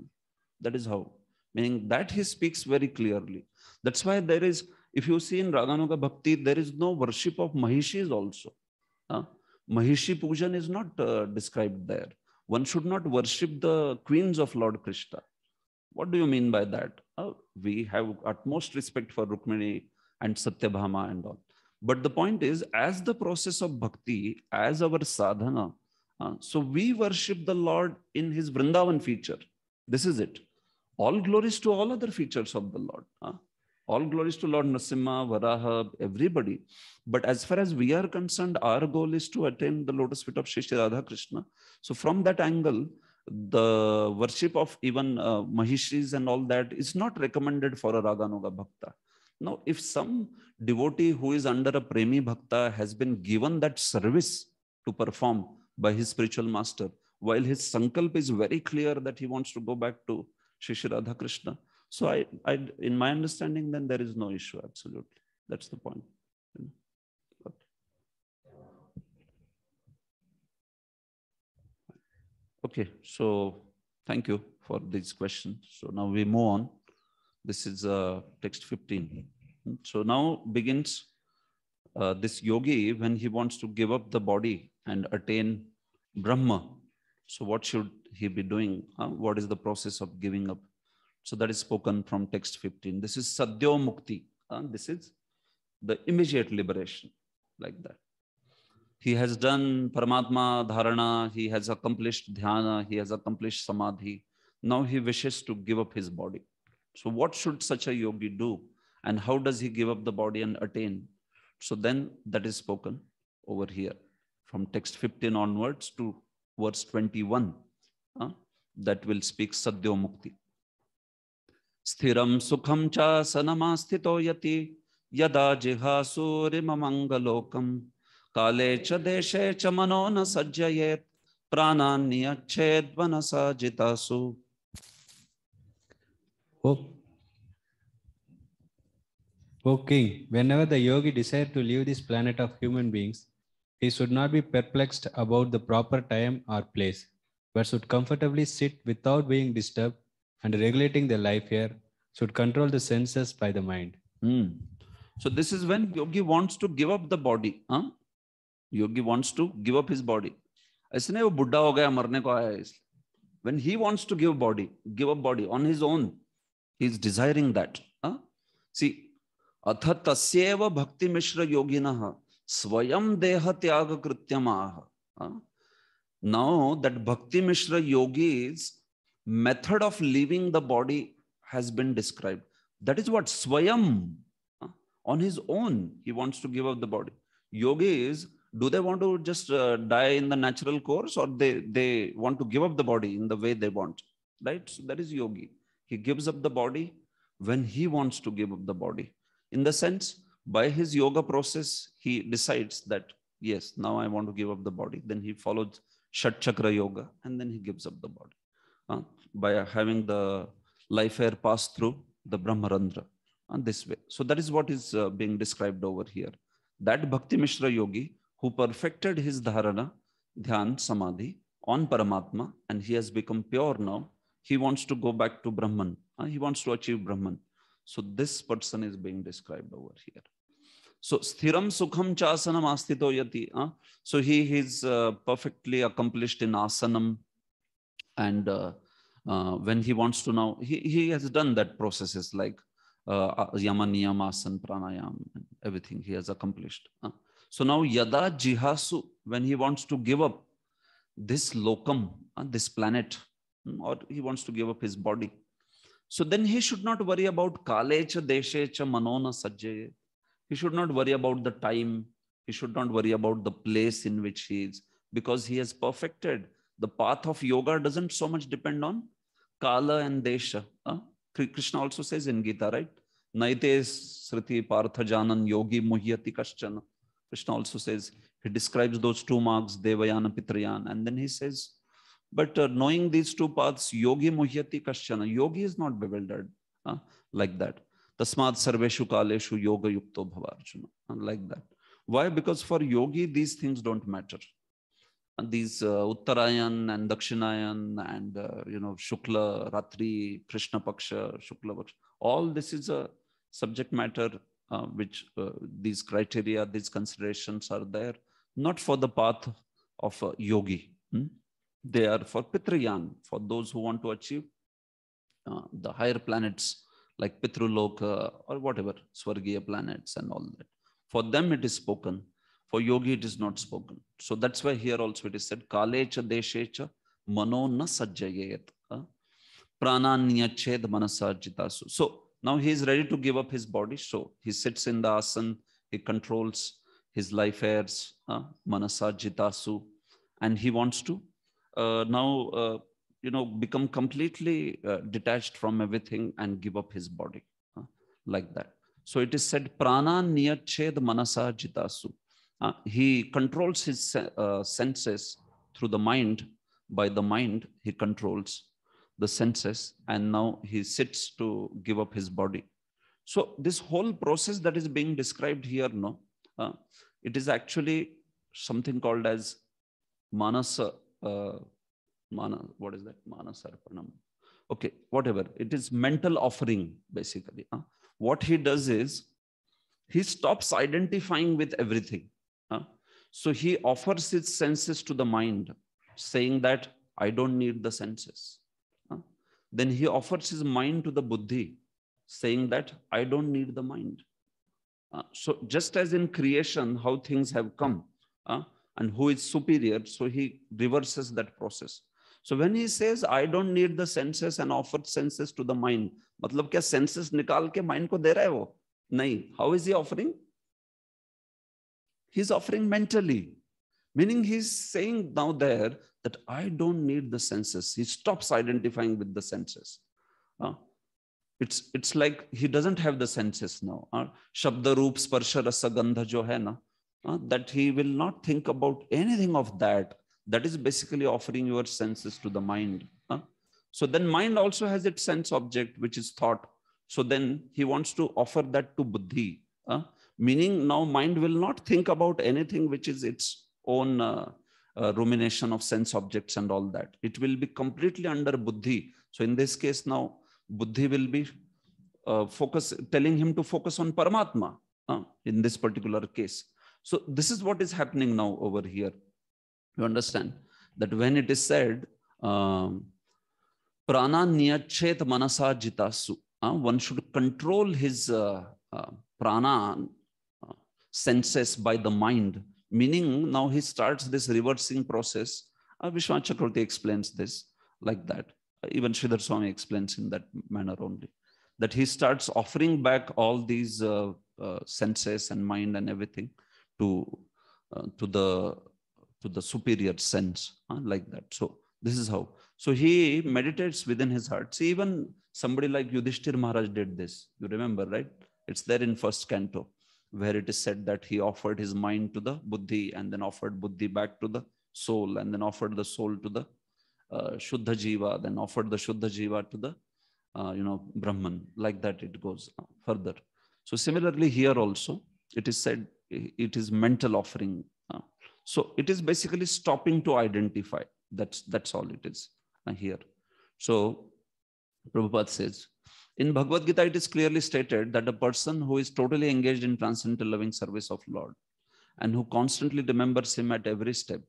That is how. Meaning that he speaks very clearly. That's why there is, if you see in Raganuga Bhakti, there is no worship of Mahishis also. Mahishi Pujan is not described there. One should not worship the queens of Lord Krishna. What do you mean by that? We have utmost respect for Rukmini and Satyabhama and all. But the point is, as the process of bhakti, as our sadhana, so we worship the Lord in his Vrindavan feature. This is it. All glories to all other features of the Lord. All glories to Lord Nrsimha, Varaha, everybody. But as far as we are concerned, our goal is to attain the lotus feet of Shri Shri Radha Krishna. So from that angle, the worship of even Mahishis and all that is not recommended for a Raganuga Bhakta. Now, if some devotee who is under a Premi Bhakta has been given that service to perform by his spiritual master, while his sankalp is very clear that he wants to go back to Shri Shri Radha Krishna. So in my understanding, then there is no issue, absolutely. That's the point. Okay, so thank you for these questions. So now we move on. This is text 15. So now begins this yogi when he wants to give up the body and attain Brahma. So what should he be doing? What is the process of giving up? So that is spoken from text 15. This is Sadhyo Mukti. This is the immediate liberation, like that. He has done Paramatma Dharana, he has accomplished Dhyana, he has accomplished Samadhi. Now he wishes to give up his body. So what should such a yogi do? And how does he give up the body and attain? So then that is spoken over here from text 15 onwards to verse 21. That will speak Sadhyo Mukti. Sthiram sukham cha sanamastito yati yada jihasurimamangalokamam kale cha deshe cha mano na sajjayet pranan niyached vanasa jitasu. O king, whenever the yogi desires to leave this planet of human beings, he should not be perplexed about the proper time or place, but should comfortably sit without being disturbed, and regulating their life here, should control the senses by the mind. So this is when yogi wants to give up the body. Yogi wants to give up his body. Aisne wo buddha ho gaya, marne ko aaya hai. When he wants to give up body on his own, he is desiring that. See, atha tasyeva bhakti mishra yoginaha swayam deha tyaga krityamaha. Now that Bhakti Mishra yogi's method of leaving the body has been described. That is what Swayam, on his own, he wants to give up the body. Yogis, do they want to just die in the natural course, or they want to give up the body in the way they want? Right? So that is yogi. He gives up the body when he wants to give up the body. In the sense, by his yoga process, he decides that, yes, now I want to give up the body. Then he follows Shat Chakra Yoga, and then he gives up the body by having the life air pass through the Brahmarandra. this way. So that is what is being described over here. That Bhakti Mishra yogi who perfected his dharana, dhyan, samadhi on Paramatma, and he has become pure now. He wants to go back to Brahman. He wants to achieve Brahman. So this person is being described over here. So sthiram sukham cha asanam astito yati. So he is perfectly accomplished in asanam, and when he wants to now, he has done that processes like yama, niyam, asan, pranayam, and everything he has accomplished. So now yada jihasu, when he wants to give up this lokam, this planet, or he wants to give up his body, so then he should not worry about kalecha deshecha manona sajjaye. He should not worry about the time. He should not worry about the place in which he is, because he has perfected. The path of yoga doesn't so much depend on kala and desha. Krishna also says in Gita, right? Naite sriti partha janan yogi muhyati kaschana. Krishna also says, he describes those two marks, Devayana, Pitrayan, and then he says, but knowing these two paths, yogi muhyati kaschana, yogi is not bewildered like that. Tasmad sarveshu kaleshu yoga yukto bhavarjuna, like that. Why? Because for yogi, these things don't matter. And these Uttarayan and Dakshinayan and, Shukla, Ratri, Krishna Paksha, Shukla Paksha, all this is a subject matter which these criteria, these considerations are there, not for the path of a yogi. They are for Pitrayan, for those who want to achieve the higher planets like Pitruloka or whatever, Swargiya planets and all that. For them it is spoken. For yogi it is not spoken. So that's why here also it is said, Kalecha deshecha mano na sajjayet. Prananyached manasa jitasu. So now he is ready to give up his body. So he sits in the asan, he controls his life airs, manasa jitasu, and he wants to now become completely detached from everything and give up his body like that. So it is said, prana niyached manasa jitasu. He controls his senses through the mind. By the mind, he controls the senses, and now he sits to give up his body. So this whole process that is being described here, it is actually something called as manasa. What is that? Manasarpanam. Okay, whatever. It is mental offering, basically. What he does is, he stops identifying with everything. So he offers his senses to the mind, saying that I don't need the senses. Then he offers his mind to the buddhi, saying that I don't need the mind. So just as in creation, how things have come and who is superior, so he reverses that process. So when he says, I don't need the senses and offered senses to the mind, matlab kya senses nikal ke mind ko de raha hai wo? Nahi. How is he offering? He's offering mentally. Meaning he's saying now there that I don't need the senses. He stops identifying with the senses. It's like he doesn't have the senses now. Shabda Roop Sparsha Rasa Gandha jo hai na, that he will not think about anything of that. That is basically offering your senses to the mind. So then mind also has its sense object, which is thought. So then he wants to offer that to buddhi. Meaning now mind will not think about anything which is its own rumination of sense objects and all that. It will be completely under buddhi. So in this case now, buddhi will be telling him to focus on Paramatma in this particular case. So this is what is happening now over here. You understand that when it is said, prana niyachet manasa jitasu, one should control his prana senses by the mind, meaning now he starts this reversing process. Vishwanath Chakravarti explains this like that. Even Sridhar Swami explains in that manner only, that he starts offering back all these senses and mind and everything to the superior sense, like that. So this is how. So he meditates within his heart. See, even somebody like Yudhishthir Maharaj did this. You remember, right? It's there in first canto, where it is said that he offered his mind to the buddhi, and then offered buddhi back to the soul, and then offered the soul to the Shuddha Jiva, then offered the Shuddha Jiva to the Brahman. Like that it goes further. So similarly here also, it is said it is mental offering. So it is basically stopping to identify. That's all it is here. So Prabhupada says, in Bhagavad Gita, it is clearly stated that a person who is totally engaged in transcendental loving service of Lord and who constantly remembers him at every step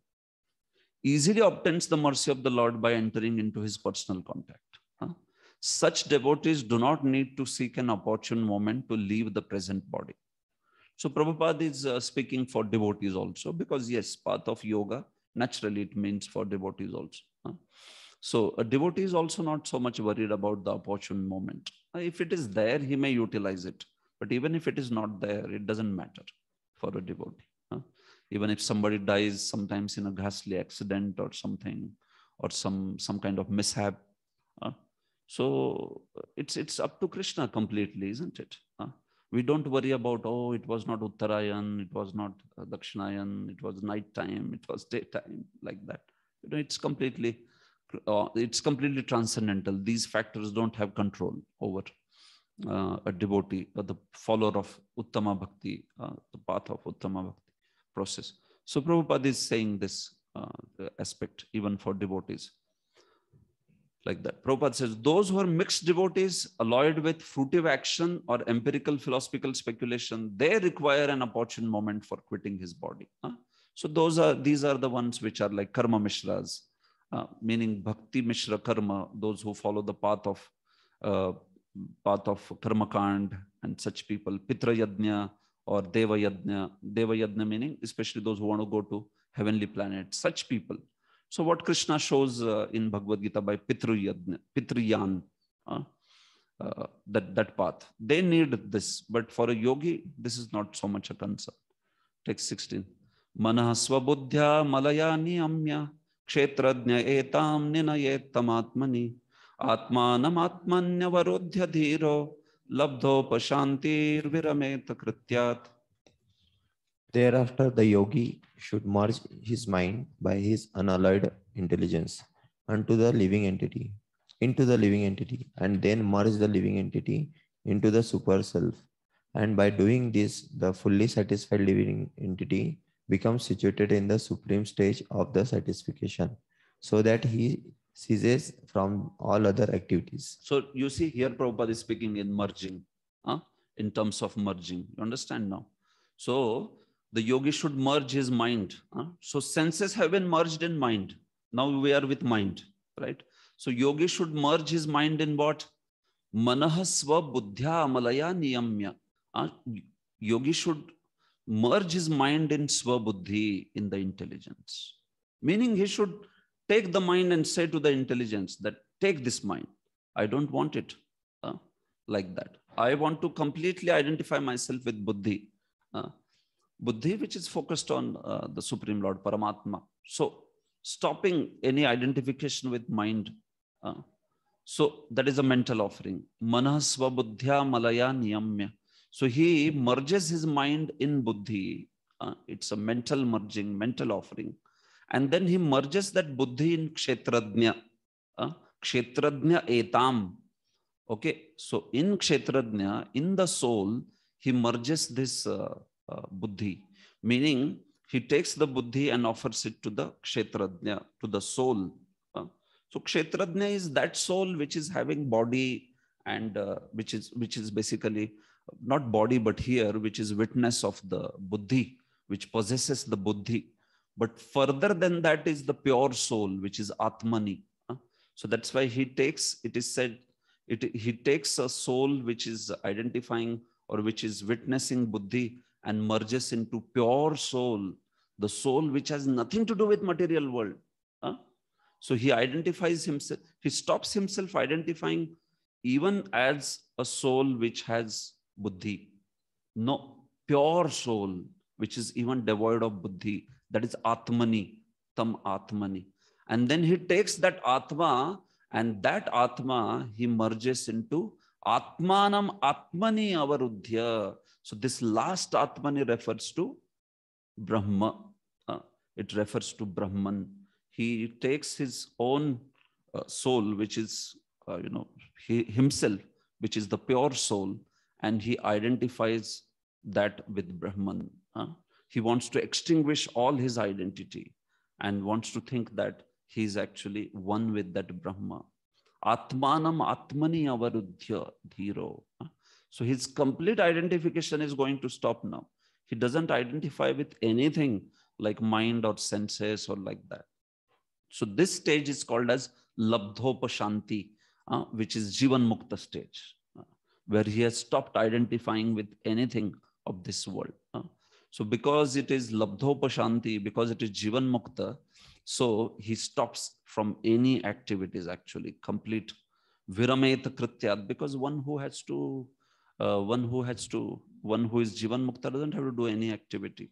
easily obtains the mercy of the Lord by entering into his personal contact. Such devotees do not need to seek an opportune moment to leave the present body. So Prabhupada is speaking for devotees also, because yes, path of yoga, naturally it means for devotees also. So a devotee is also not so much worried about the opportune moment. If it is there, he may utilize it. But even if it is not there, it doesn't matter for a devotee. Even if somebody dies sometimes in a ghastly accident or something, or some kind of mishap. So it's up to Krishna completely, isn't it? We don't worry about, oh, it was not Uttarayan, it was not Dakshinayan, it was night time, it was daytime, like that. It's completely transcendental. These factors don't have control over a devotee or the follower of Uttama Bhakti, the path of Uttama Bhakti process. So Prabhupada is saying this aspect even for devotees. Like that. Prabhupada says, those who are mixed devotees, alloyed with fruitive action or empirical philosophical speculation, they require an opportune moment for quitting his body. So these are the ones which are like karma mishras, meaning bhakti mishra karma, those who follow the path of karma kand and such people, pitra yajna or deva yajna meaning especially those who want to go to heavenly planets, such people. So what Krishna shows in Bhagavad Gita by Pitriyan, that path, they need this. But for a yogi, this is not so much a concern. Text 16. Manah swabuddhya malaya niyamya kshetradnya etam ninayet tamatmani atmanam atmanya varodhya dhiro labdho pashantir virameta krityat. Thereafter, the yogi should merge his mind by his unalloyed intelligence into the living entity, and then merge the living entity into the super self. And by doing this, the fully satisfied living entity becomes situated in the supreme stage of the satisfaction, so that he ceases from all other activities. So you see here Prabhupada is speaking in merging, in terms of merging. You understand now? So the yogi should merge his mind. So senses have been merged in mind. Now we are with mind, right? So yogi should merge his mind in what? Manah swa buddhya amalaya niyamya. Yogi should merge his mind in swa buddhi, in the intelligence. Meaning he should take the mind and say to the intelligence that, take this mind. I don't want it like that. I want to completely identify myself with buddhi. Buddhi, which is focused on the Supreme Lord, Paramatma. So stopping any identification with mind. So that is a mental offering. Manah swabuddhya malaya niyamya. So he merges his mind in buddhi. It's a mental merging, mental offering. And then he merges that buddhi in kshetradnya. Kshetradnya etam. Okay, so in kshetradnya, in the soul, he merges this buddhi, meaning he takes the buddhi and offers it to the kshetradnya, to the soul. So kshetradnya is that soul which is having body and which is basically not body, but here, which is witness of the buddhi, which possesses the buddhi. But further than that is the pure soul, which is Atmani. So that's why he takes, it is said, he takes a soul which is identifying or which is witnessing buddhi and merges into pure soul, the soul which has nothing to do with material world. So he identifies himself, he stops himself identifying even as a soul which has buddhi. No, pure soul, which is even devoid of buddhi. That is Atmani, Tam Atmani. And then he takes that Atma, and that Atma he merges into Atmanam Atmani Avarudhya. So this last Atmani refers to Brahma. It refers to Brahman. He takes his own soul, which is, himself, which is the pure soul, and he identifies that with Brahman. He wants to extinguish all his identity and wants to think that he is actually one with that Brahma. Atmanam Atmani avarudhya dhiro. So his complete identification is going to stop now. He doesn't identify with anything like mind or senses or like that. So this stage is called as Labdhopashanti, which is Jivan Mukta stage, where he has stopped identifying with anything of this world. So because it is Labdhopashanti, because it is Jivan Mukta, so he stops from any activities, actually, complete Virameta Krityat, because one who is Jivan Mukta doesn't have to do any activity,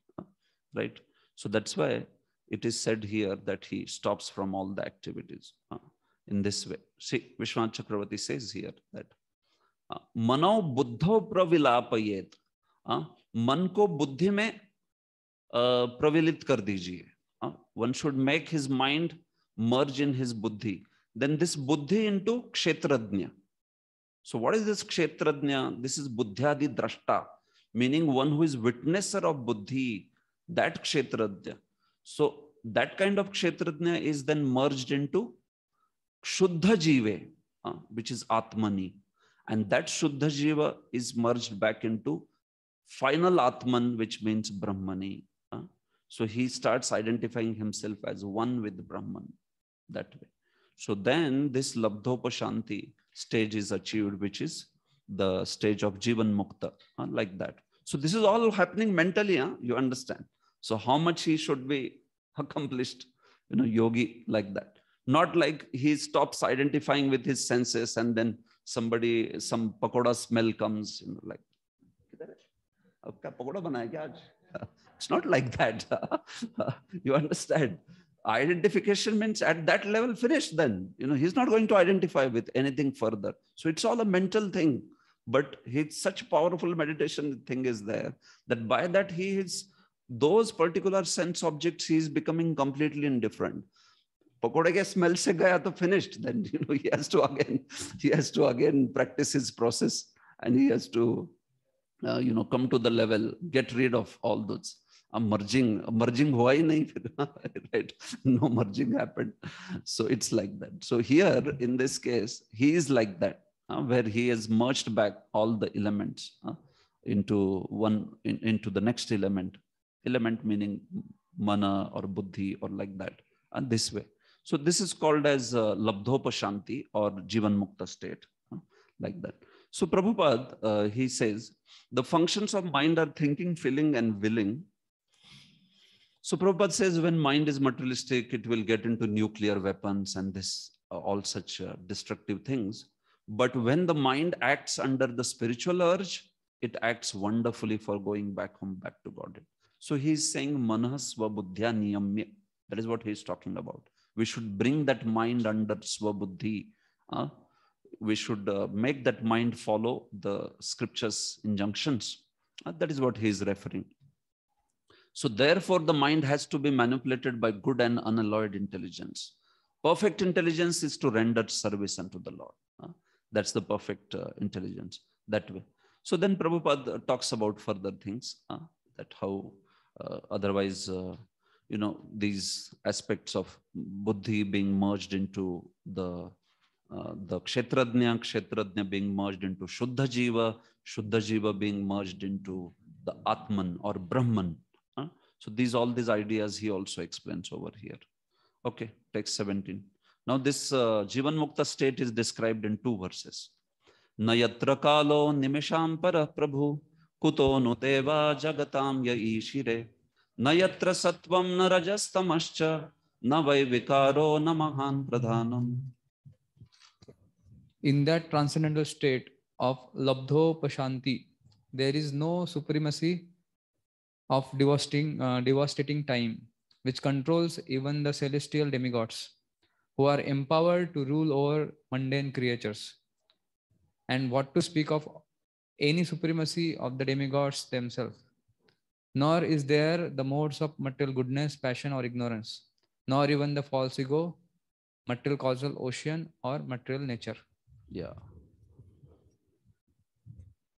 right? So that's why it is said here that he stops from all the activities in this way. See, Vishwanath Chakravarti says here that Mano Buddho Pravilapayet. मन को बुद्धि में प्रविलित कर दीजिए. One should make his mind merge in his buddhi. Then this buddhi into kshetrajna. So what is this kshetrajna? This is buddhyadi drashta, meaning one who is witnesser of buddhi, that kshetrajna. So that kind of kshetrajna is then merged into shuddha jive, which is atmani. And that shuddha jiva is merged back into final Atman, which means Brahmani. So he starts identifying himself as one with Brahman that way. So then this Labdhopashanti stage is achieved, which is the stage of Jivan Mukta, like that. So this is all happening mentally, you understand. So how much he should be accomplished, yogi like that. Not like he stops identifying with his senses and then some pakoda smell comes, like, it's not like that. You understand? Identification means at that level finished then. He's not going to identify with anything further. So it's all a mental thing. But such powerful meditation thing is there that by that those particular sense objects, he is becoming completely indifferent. Pakode ke smell se gaya to finished. Then he has to again practice his process, and he has to come to the level, get rid of all those. Merging hua hi nahi phir, right? No merging happened. So it's like that. So here in this case, he is like that, where he has merged back all the elements into the next element. Element meaning mana or buddhi or like that, and this way. So this is called as Labdhopashanti or Jivan Mukta state, like that. So Prabhupada, he says, the functions of mind are thinking, feeling, and willing. So Prabhupada says when mind is materialistic, it will get into nuclear weapons and all such destructive things. But when the mind acts under the spiritual urge, it acts wonderfully for going back home, back to Godhead. So he's saying manah swabuddhya niyamya. That is what he's talking about. We should bring that mind under swabuddhi. We should make that mind follow the scriptures' injunctions. That is what he is referring. So therefore, the mind has to be manipulated by good and unalloyed intelligence. Perfect intelligence is to render service unto the Lord. That's the perfect intelligence, that way. So then Prabhupada talks about further things, that how otherwise, these aspects of buddhi being merged into the kshetrajna being merged into shuddha jiva being merged into the Atman or Brahman. So all these ideas he also explains over here. Okay, text 17. Now this Jivan Mukta state is described in 2 verses. Nayatra kalo nimisham para prabhu kuto no deva jagatam ya ishire nayatra sattvam na rajastamascha na vai vikaro na mahan pradhanam. In that transcendental state of Labdhopashanti, there is no supremacy of devastating time, which controls even the celestial demigods, who are empowered to rule over mundane creatures. And what to speak of any supremacy of the demigods themselves. Nor is there the modes of material goodness, passion, or ignorance, nor even the false ego, material causal ocean, or material nature. Yeah.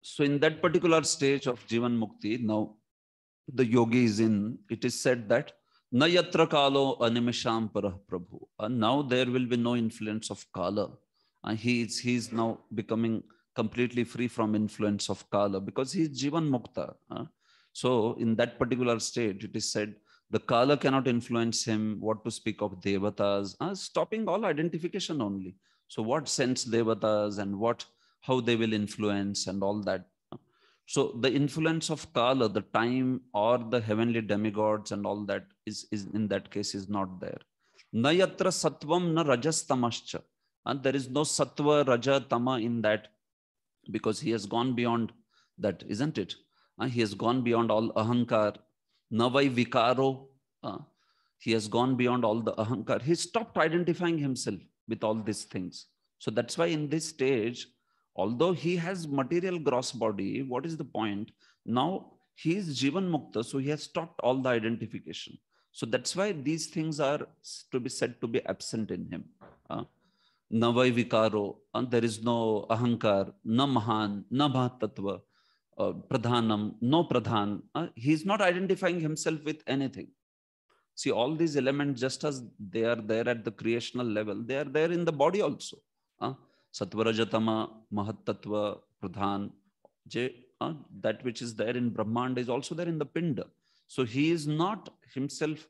So in that particular stage of Jivan Mukti, now the yogi is in, it is said that na yatra kalo animisham parah prabhu. And now there will be no influence of kala. And he is now becoming completely free from influence of kala because he is Jivan Mukta. So in that particular state, it is said the kala cannot influence him. What to speak of devatas? Stopping all identification only. So what sense devatas and how they will influence and all that. So the influence of Kala, the time or the heavenly demigods and all that is in that case is not there. Na yatra sattvam na rajas tamascha. And there is no sattva, raja, tama in that because he has gone beyond that, isn't it? He has gone beyond all ahankar. Navai vikaro. He has gone beyond all the ahankar. He stopped identifying himself with all these things. So that's why in this stage, although he has material gross body, what is the point? Now he is Jivan Mukta, so he has stopped all the identification. So that's why these things are to be said to be absent in him. Navai vikaro, there is no ahankar, na mahan, na mahatattva, pradhanam, no pradhan. He is not identifying himself with anything. See, all these elements, just as they are there at the creational level, they are there in the body also. Satvarajatama, Mahatattva, Pradhan, that which is there in Brahmanda is also there in the Pinda. So he is not himself,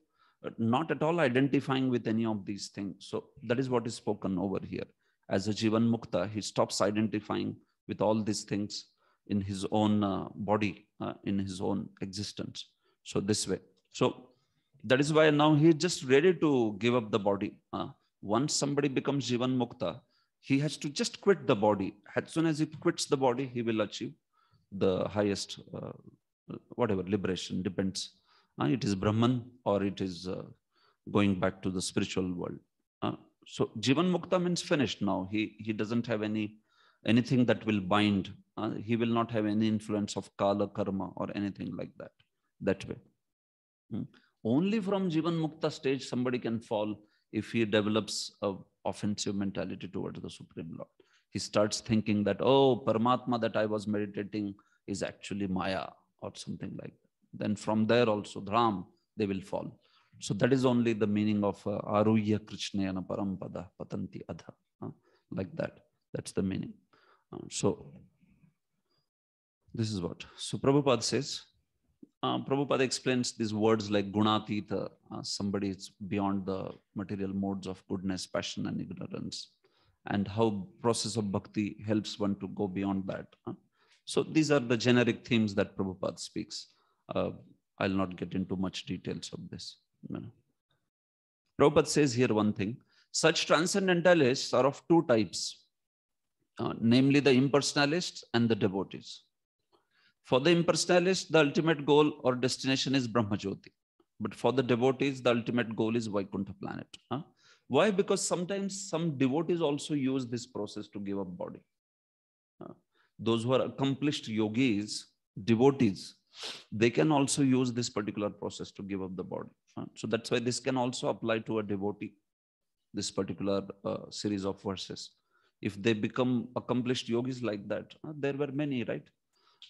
not at all identifying with any of these things. So that is what is spoken over here. As a Jivan Mukta, he stops identifying with all these things in his own body, in his own existence. So this way. So that is why now he is just ready to give up the body. Once somebody becomes Jivan Mukta, he has to just quit the body. As soon as he quits the body, he will achieve the highest, whatever, liberation, depends. It is Brahman or it is going back to the spiritual world. So Jivan Mukta means finished now. He doesn't have anything that will bind. He will not have any influence of Kala, Karma or anything like that way. Only from Jivan Mukta stage, somebody can fall if he develops a offensive mentality towards the Supreme Lord. He starts thinking that, oh, Paramatma that I was meditating is actually Maya or something like that. Then from there also, Dhram, they will fall. So that is only the meaning of Aruhya Krishnayana Parampada Patanti Adha. Like that. That's the meaning. So this is what. So Prabhupada says, Prabhupada explains these words like Gunatita, somebody is beyond the material modes of goodness, passion, and ignorance, and how process of bhakti helps one to go beyond that. So these are the generic themes that Prabhupada speaks. I'll not get into much details of this. Prabhupada says here one thing, such transcendentalists are of two types, namely the impersonalists and the devotees. For the impersonalist, the ultimate goal or destination is Brahmajyoti. But for the devotees, the ultimate goal is Vaikuntha planet. Why? Because sometimes some devotees also use this process to give up body. Those who are accomplished yogis, devotees, they can also use this particular process to give up the body. So that's why this can also apply to a devotee, this particular series of verses. If they become accomplished yogis like that, there were many, right?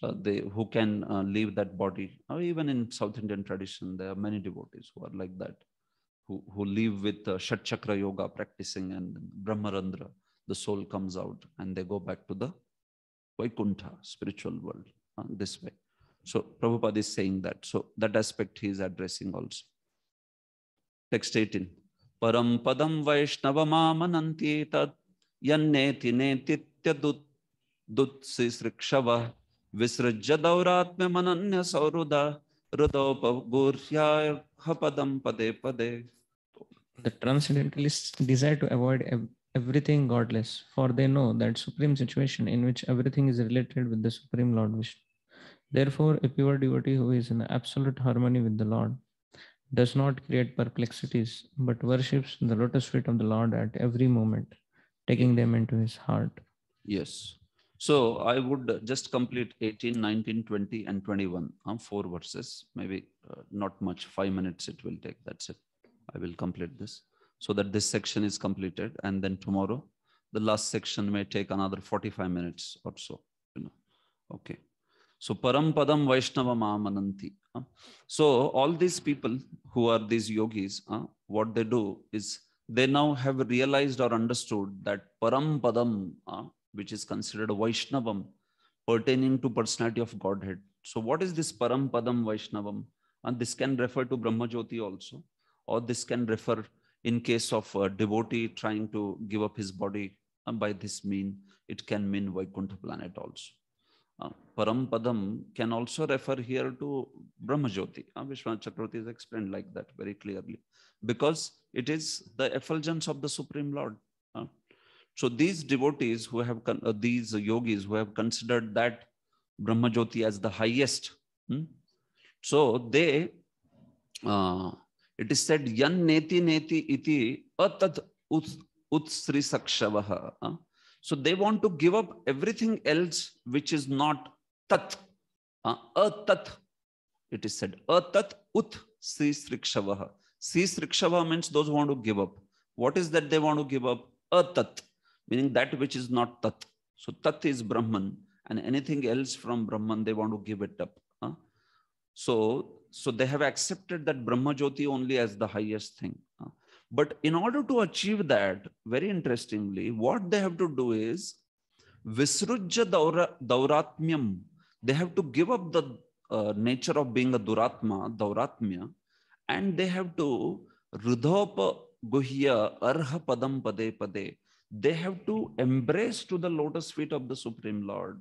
Who can leave that body. Even in South Indian tradition, there are many devotees who are like that, who live with Shat Chakra Yoga practicing, and Brahmarandra, the soul comes out and they go back to the Vaikuntha, spiritual world, this way. So Prabhupada is saying that. So that aspect he is addressing also. Text 18. Param padam vaishnava mananti tat yanneti netitya dutsisrikshava visrajya dauratme mananya sauruda rudopagurya hapadam pade pade. The transcendentalists desire to avoid everything godless, for they know that supreme situation in which everything is related with the Supreme Lord Vishnu. Therefore, a pure devotee who is in absolute harmony with the Lord does not create perplexities, but worships the lotus feet of the Lord at every moment, taking them into his heart. Yes. So I would just complete 18, 19, 20, and 21. 4 verses, maybe not much, 5 minutes it will take. That's it. I will complete this so that this section is completed. And then tomorrow, the last section may take another 45 minutes or so. Okay. So Param Padam Vaishnavam Amananti. So all these people who are these yogis, what they do is they now have realized or understood that Param Padam, which is considered a Vaishnavam, pertaining to personality of Godhead. So what is this Param Padam Vaishnavam? And this can refer to Brahma Jyoti also, or this can refer in case of a devotee trying to give up his body, by this mean, it can mean Vaikuntha planet also. Param Padam can also refer here to Brahma Jyoti. Vishwanath Chakravarti is explained like that very clearly, because it is the effulgence of the Supreme Lord. So these devotees who have, these yogis who have considered that Brahma Jyoti as the highest, so they, it is said, Yan neti neti iti atad utsri sakshavaha. So they want to give up everything else which is not tat. Atat, it is said. Atat ut sri srikshavaha. Sri srikshavaha means those who want to give up. What is that they want to give up? Atat, meaning that which is not tat. So tat is Brahman, and anything else from Brahman they want to give it up. So they have accepted that Brahma Jyoti only as the highest thing. But in order to achieve that, very interestingly, what they have to do is Visrujya Dauratmyam. They have to give up the nature of being a Duratma, Dauratmya, and they have to Rudhopa Guhya Arha Padam Pade Pade. They have to embrace to the lotus feet of the Supreme Lord.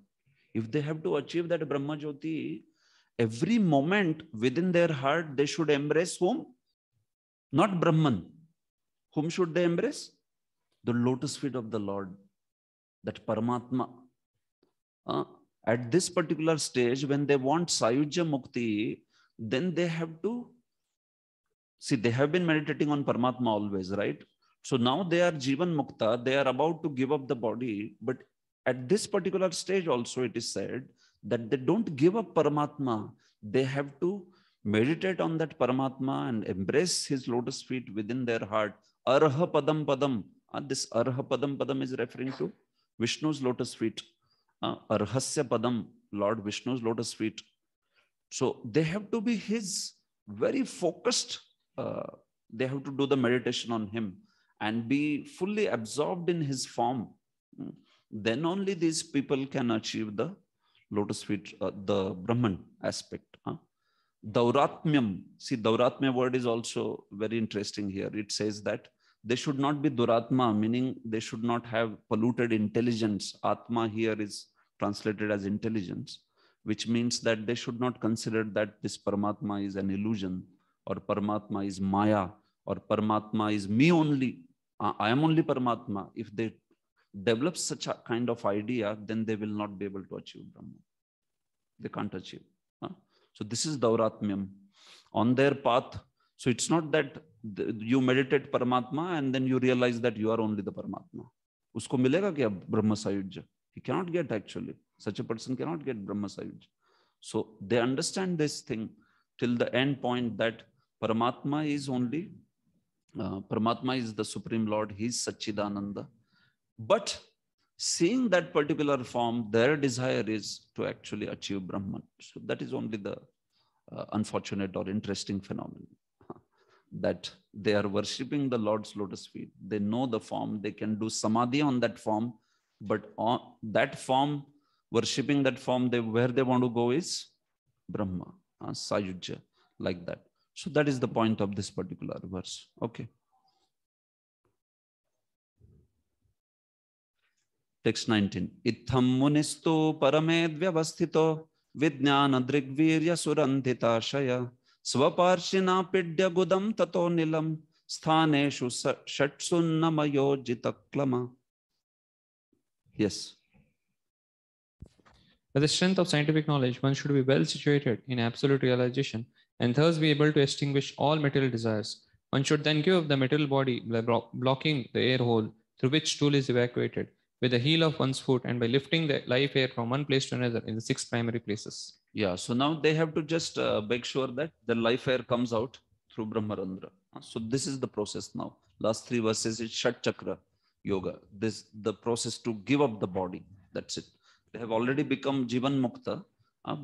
If they have to achieve that Brahma Jyoti, every moment within their heart, they should embrace whom? Not Brahman. Whom should they embrace? The lotus feet of the Lord, that Paramatma. At this particular stage, when they want Sayujya Mukti, then they have to, see, they have been meditating on Paramatma always, right? So now they are Jivan Mukta, they are about to give up the body, but at this particular stage also it is said that they don't give up Paramatma, they have to meditate on that Paramatma and embrace his lotus feet within their heart. Arha Padam Padam. This Arha Padam Padam is referring to Vishnu's lotus feet. Arhasya Padam, Lord Vishnu's lotus feet. So they have to be his very focused. They have to do the meditation on him and be fully absorbed in his form. Then only these people can achieve the lotus feet, the Brahman aspect. Dauratmyam. See, Dauratmya word is also very interesting here. It says that they should not be Duratma, meaning they should not have polluted intelligence. Atma here is translated as intelligence, which means that they should not consider that this Paramatma is an illusion, or Paramatma is Maya, or Paramatma is me only. I am only Paramatma. If they develop such a kind of idea, then they will not be able to achieve Brahma. They can't achieve. So this is Dauratmyam. On their path, so it's not that you meditate Paramatma and then you realize that you are only the Paramatma. Usko milega kya Brahma Sayujya? He cannot get actually. Such a person cannot get Brahma Sayujya. So they understand this thing till the end point that Paramatma is only, Paramatma is the Supreme Lord, he is Satchidananda. But seeing that particular form, their desire is to actually achieve Brahman. So that is only the unfortunate or interesting phenomenon. That they are worshipping the Lord's lotus feet. They know the form, they can do samadhi on that form, but on that form, worshipping that form, where they want to go is Brahma, Sayujya, like that. So that is the point of this particular verse. Okay. Text 19. Itham munistu paramedh vyavasthito vijnana drigvirya surandhita shaya swaparshina pidya gudam tato nilam sthaneshu shatsunnamayo jitaklama. Yes. By the strength of scientific knowledge, one should be well situated in absolute realization and thus be able to extinguish all material desires. One should then give up the material body by blocking the air hole through which stool is evacuated with the heel of one's foot and by lifting the life air from one place to another in the 6 primary places. Yeah, so now they have to just make sure that the life air comes out through Brahmarandra. So this is the process now. Last 3 verses is Shat Chakra Yoga. This the process to give up the body. That's it. They have already become Jivan Mukta.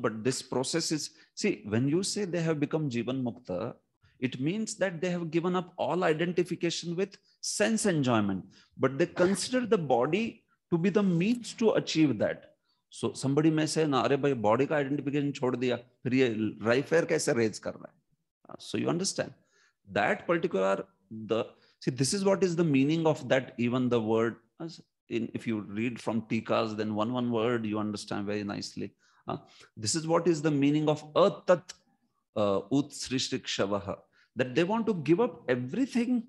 But this process is, see, when you say they have become Jivan Mukta, it means that they have given up all identification with sense enjoyment, but they consider the body to be the means to achieve that. So somebody may say, "Na, अरे भाई body का identification छोड़ दिया, फिर ये life air कैसे raise कर रहा है?" So you understand that particular this is what is the meaning of that. Even the word, if you read from Tikas, then one word you understand very nicely. This is what is the meaning of atat utsrishtikshavaha, that they want to give up everything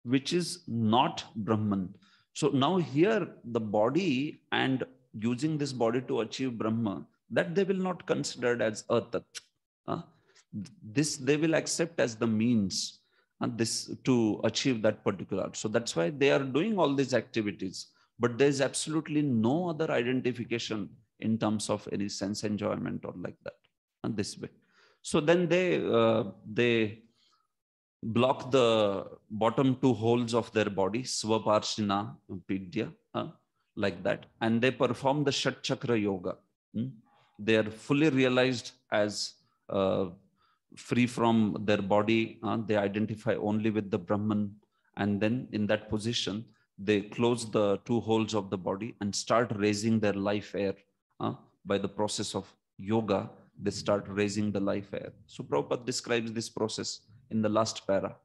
which is not Brahman. So now here the body and using this body to achieve Brahma, that they will not consider as atat. This they will accept as the means this to achieve that particular. So that's why they are doing all these activities, but there is absolutely no other identification in terms of any sense enjoyment or like that, and this way. So then they block the bottom two holes of their body, Swaparshina Pidya, like that, and they perform the Shat Chakra Yoga. They are fully realized as free from their body. They identify only with the Brahman, and then in that position, they close the two holes of the body and start raising their life air. By the process of yoga, they start raising the life air. So Prabhupada describes this process in the last para,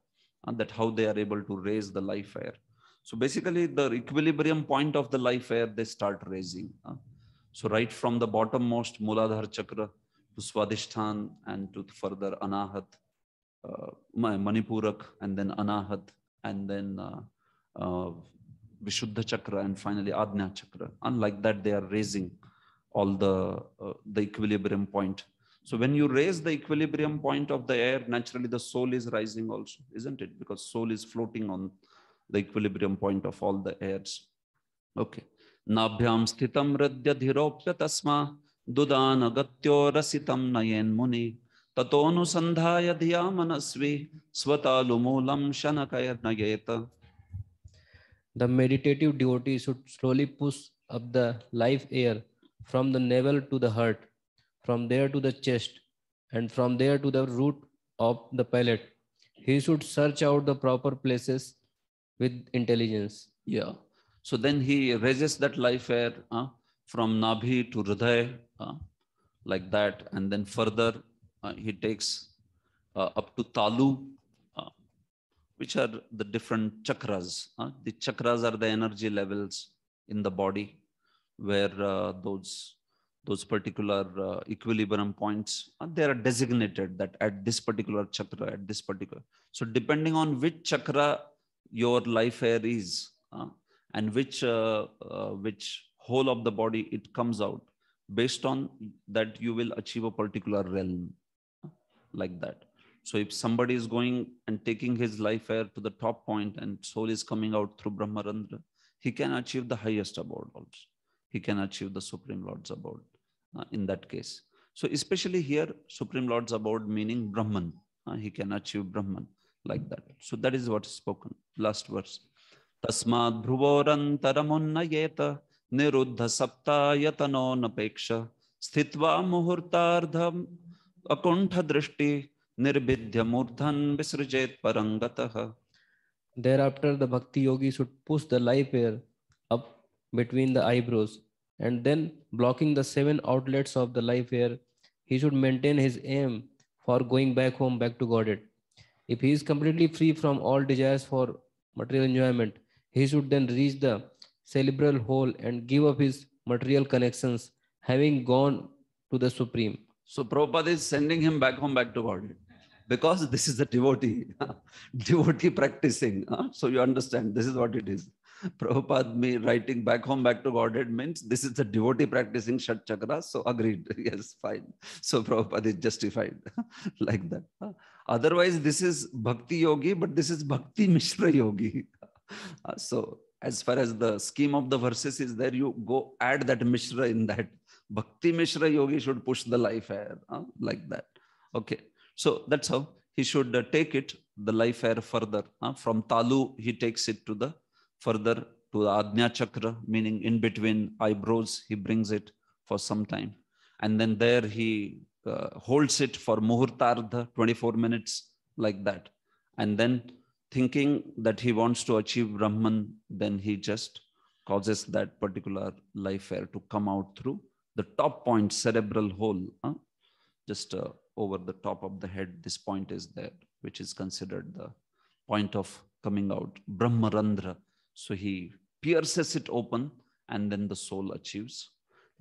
that how they are able to raise the life air. So basically the equilibrium point of the life air, they start raising. So right from the bottommost Muladhara Chakra to Swadhisthana and to further Anahat, Manipurak, and then Anahat, and then Vishuddha Chakra, and finally Ajna Chakra. And like that, they are raising all the equilibrium point. So when you raise the equilibrium point of the air, naturally the soul is rising also, isn't it? Because soul is floating on the equilibrium point of all the airs. Okay. Nabhyam sthitam radya dhiropya tasma dudana gatyo rasitam nayen muni tatonu sandhaya dhiya manasvi swatalu moolam shanakayar nayeta. The meditative devotee should slowly push up the life air from the navel to the heart, from there to the chest, and from there to the root of the palate. He should search out the proper places with intelligence. Yeah. So then he raises that life air from Nabhi to Hridaya, like that. And then further he takes up to Talu, which are the different chakras. The chakras are the energy levels in the body where those particular equilibrium points, they are designated that at this particular chakra, at this particular. So depending on which chakra your life air is, and which whole of the body it comes out, based on that you will achieve a particular realm, like that. So if somebody is going and taking his life air to the top point and soul is coming out through Brahmarandra, he can achieve the highest abode also. He can achieve the Supreme Lord's abode in that case. So especially here, Supreme Lord's abode meaning Brahman. He can achieve Brahman, like that. So that is what is spoken. Last verse. Tasmad bhruvorantaramunnayeta niruddha saptayatano napeksha sthitva muhurtardham akuntha drishti nirbidhya murthan visrijet parangataha. Thereafter, the bhakti yogi should push the life air up between the eyebrows, and then blocking the 7 outlets of the life air, he should maintain his aim for going back home, back to Godhead. If he is completely free from all desires for material enjoyment, he should then reach the cerebral hole and give up his material connections, having gone to the Supreme. So Prabhupada is sending him back home, back to Godhead, because this is the devotee, devotee practicing. So you understand, this is what it is. Prabhupada me writing back home, back to Godhead means this is the devotee practicing Shat Chakra. So agreed, yes, fine. So Prabhupada is justified like that. Otherwise, this is Bhakti Yogi, but this is Bhakti Mishra Yogi. So as far as the scheme of the verses is there, you go add that Mishra in that. Bhakti Mishra Yogi should push the life air like that. Okay. So that's how he should take it, the life air further. From Talu, he takes it to the further to the Ajna Chakra, meaning in between eyebrows, he brings it. for some time. And then there he holds it for muhurtardha, 24 minutes, like that. And then thinking that he wants to achieve Brahman, then he just causes that particular life air to come out through the top point, cerebral hole, just over the top of the head. This point is there, which is considered the point of coming out, Brahmarandhra. So he pierces it open, and then the soul achieves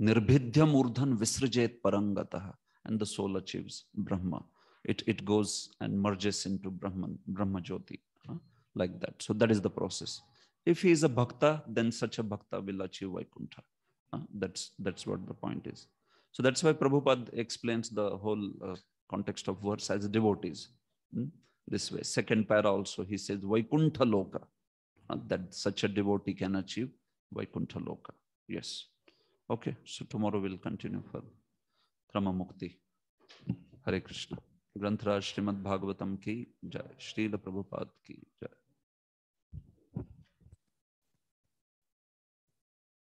Nirbhidhyam urdhan visrajet parangataha, and the soul achieves Brahma. It goes and merges into Brahman, Brahma Jyoti, like that. So that is the process. If he is a bhakta, then such a bhakta will achieve Vaikuntha. That's what the point is. So that's why Prabhupada explains the whole context of verse as devotees. This way. Second para also, he says Vaikuntha Loka, that such a devotee can achieve Vaikuntha Loka. Yes. Okay, so tomorrow we'll continue for Krama Mukti. Hare Krishna. Granthra Srimad Bhagavatam ki jai. Srila Prabhupada ki jai.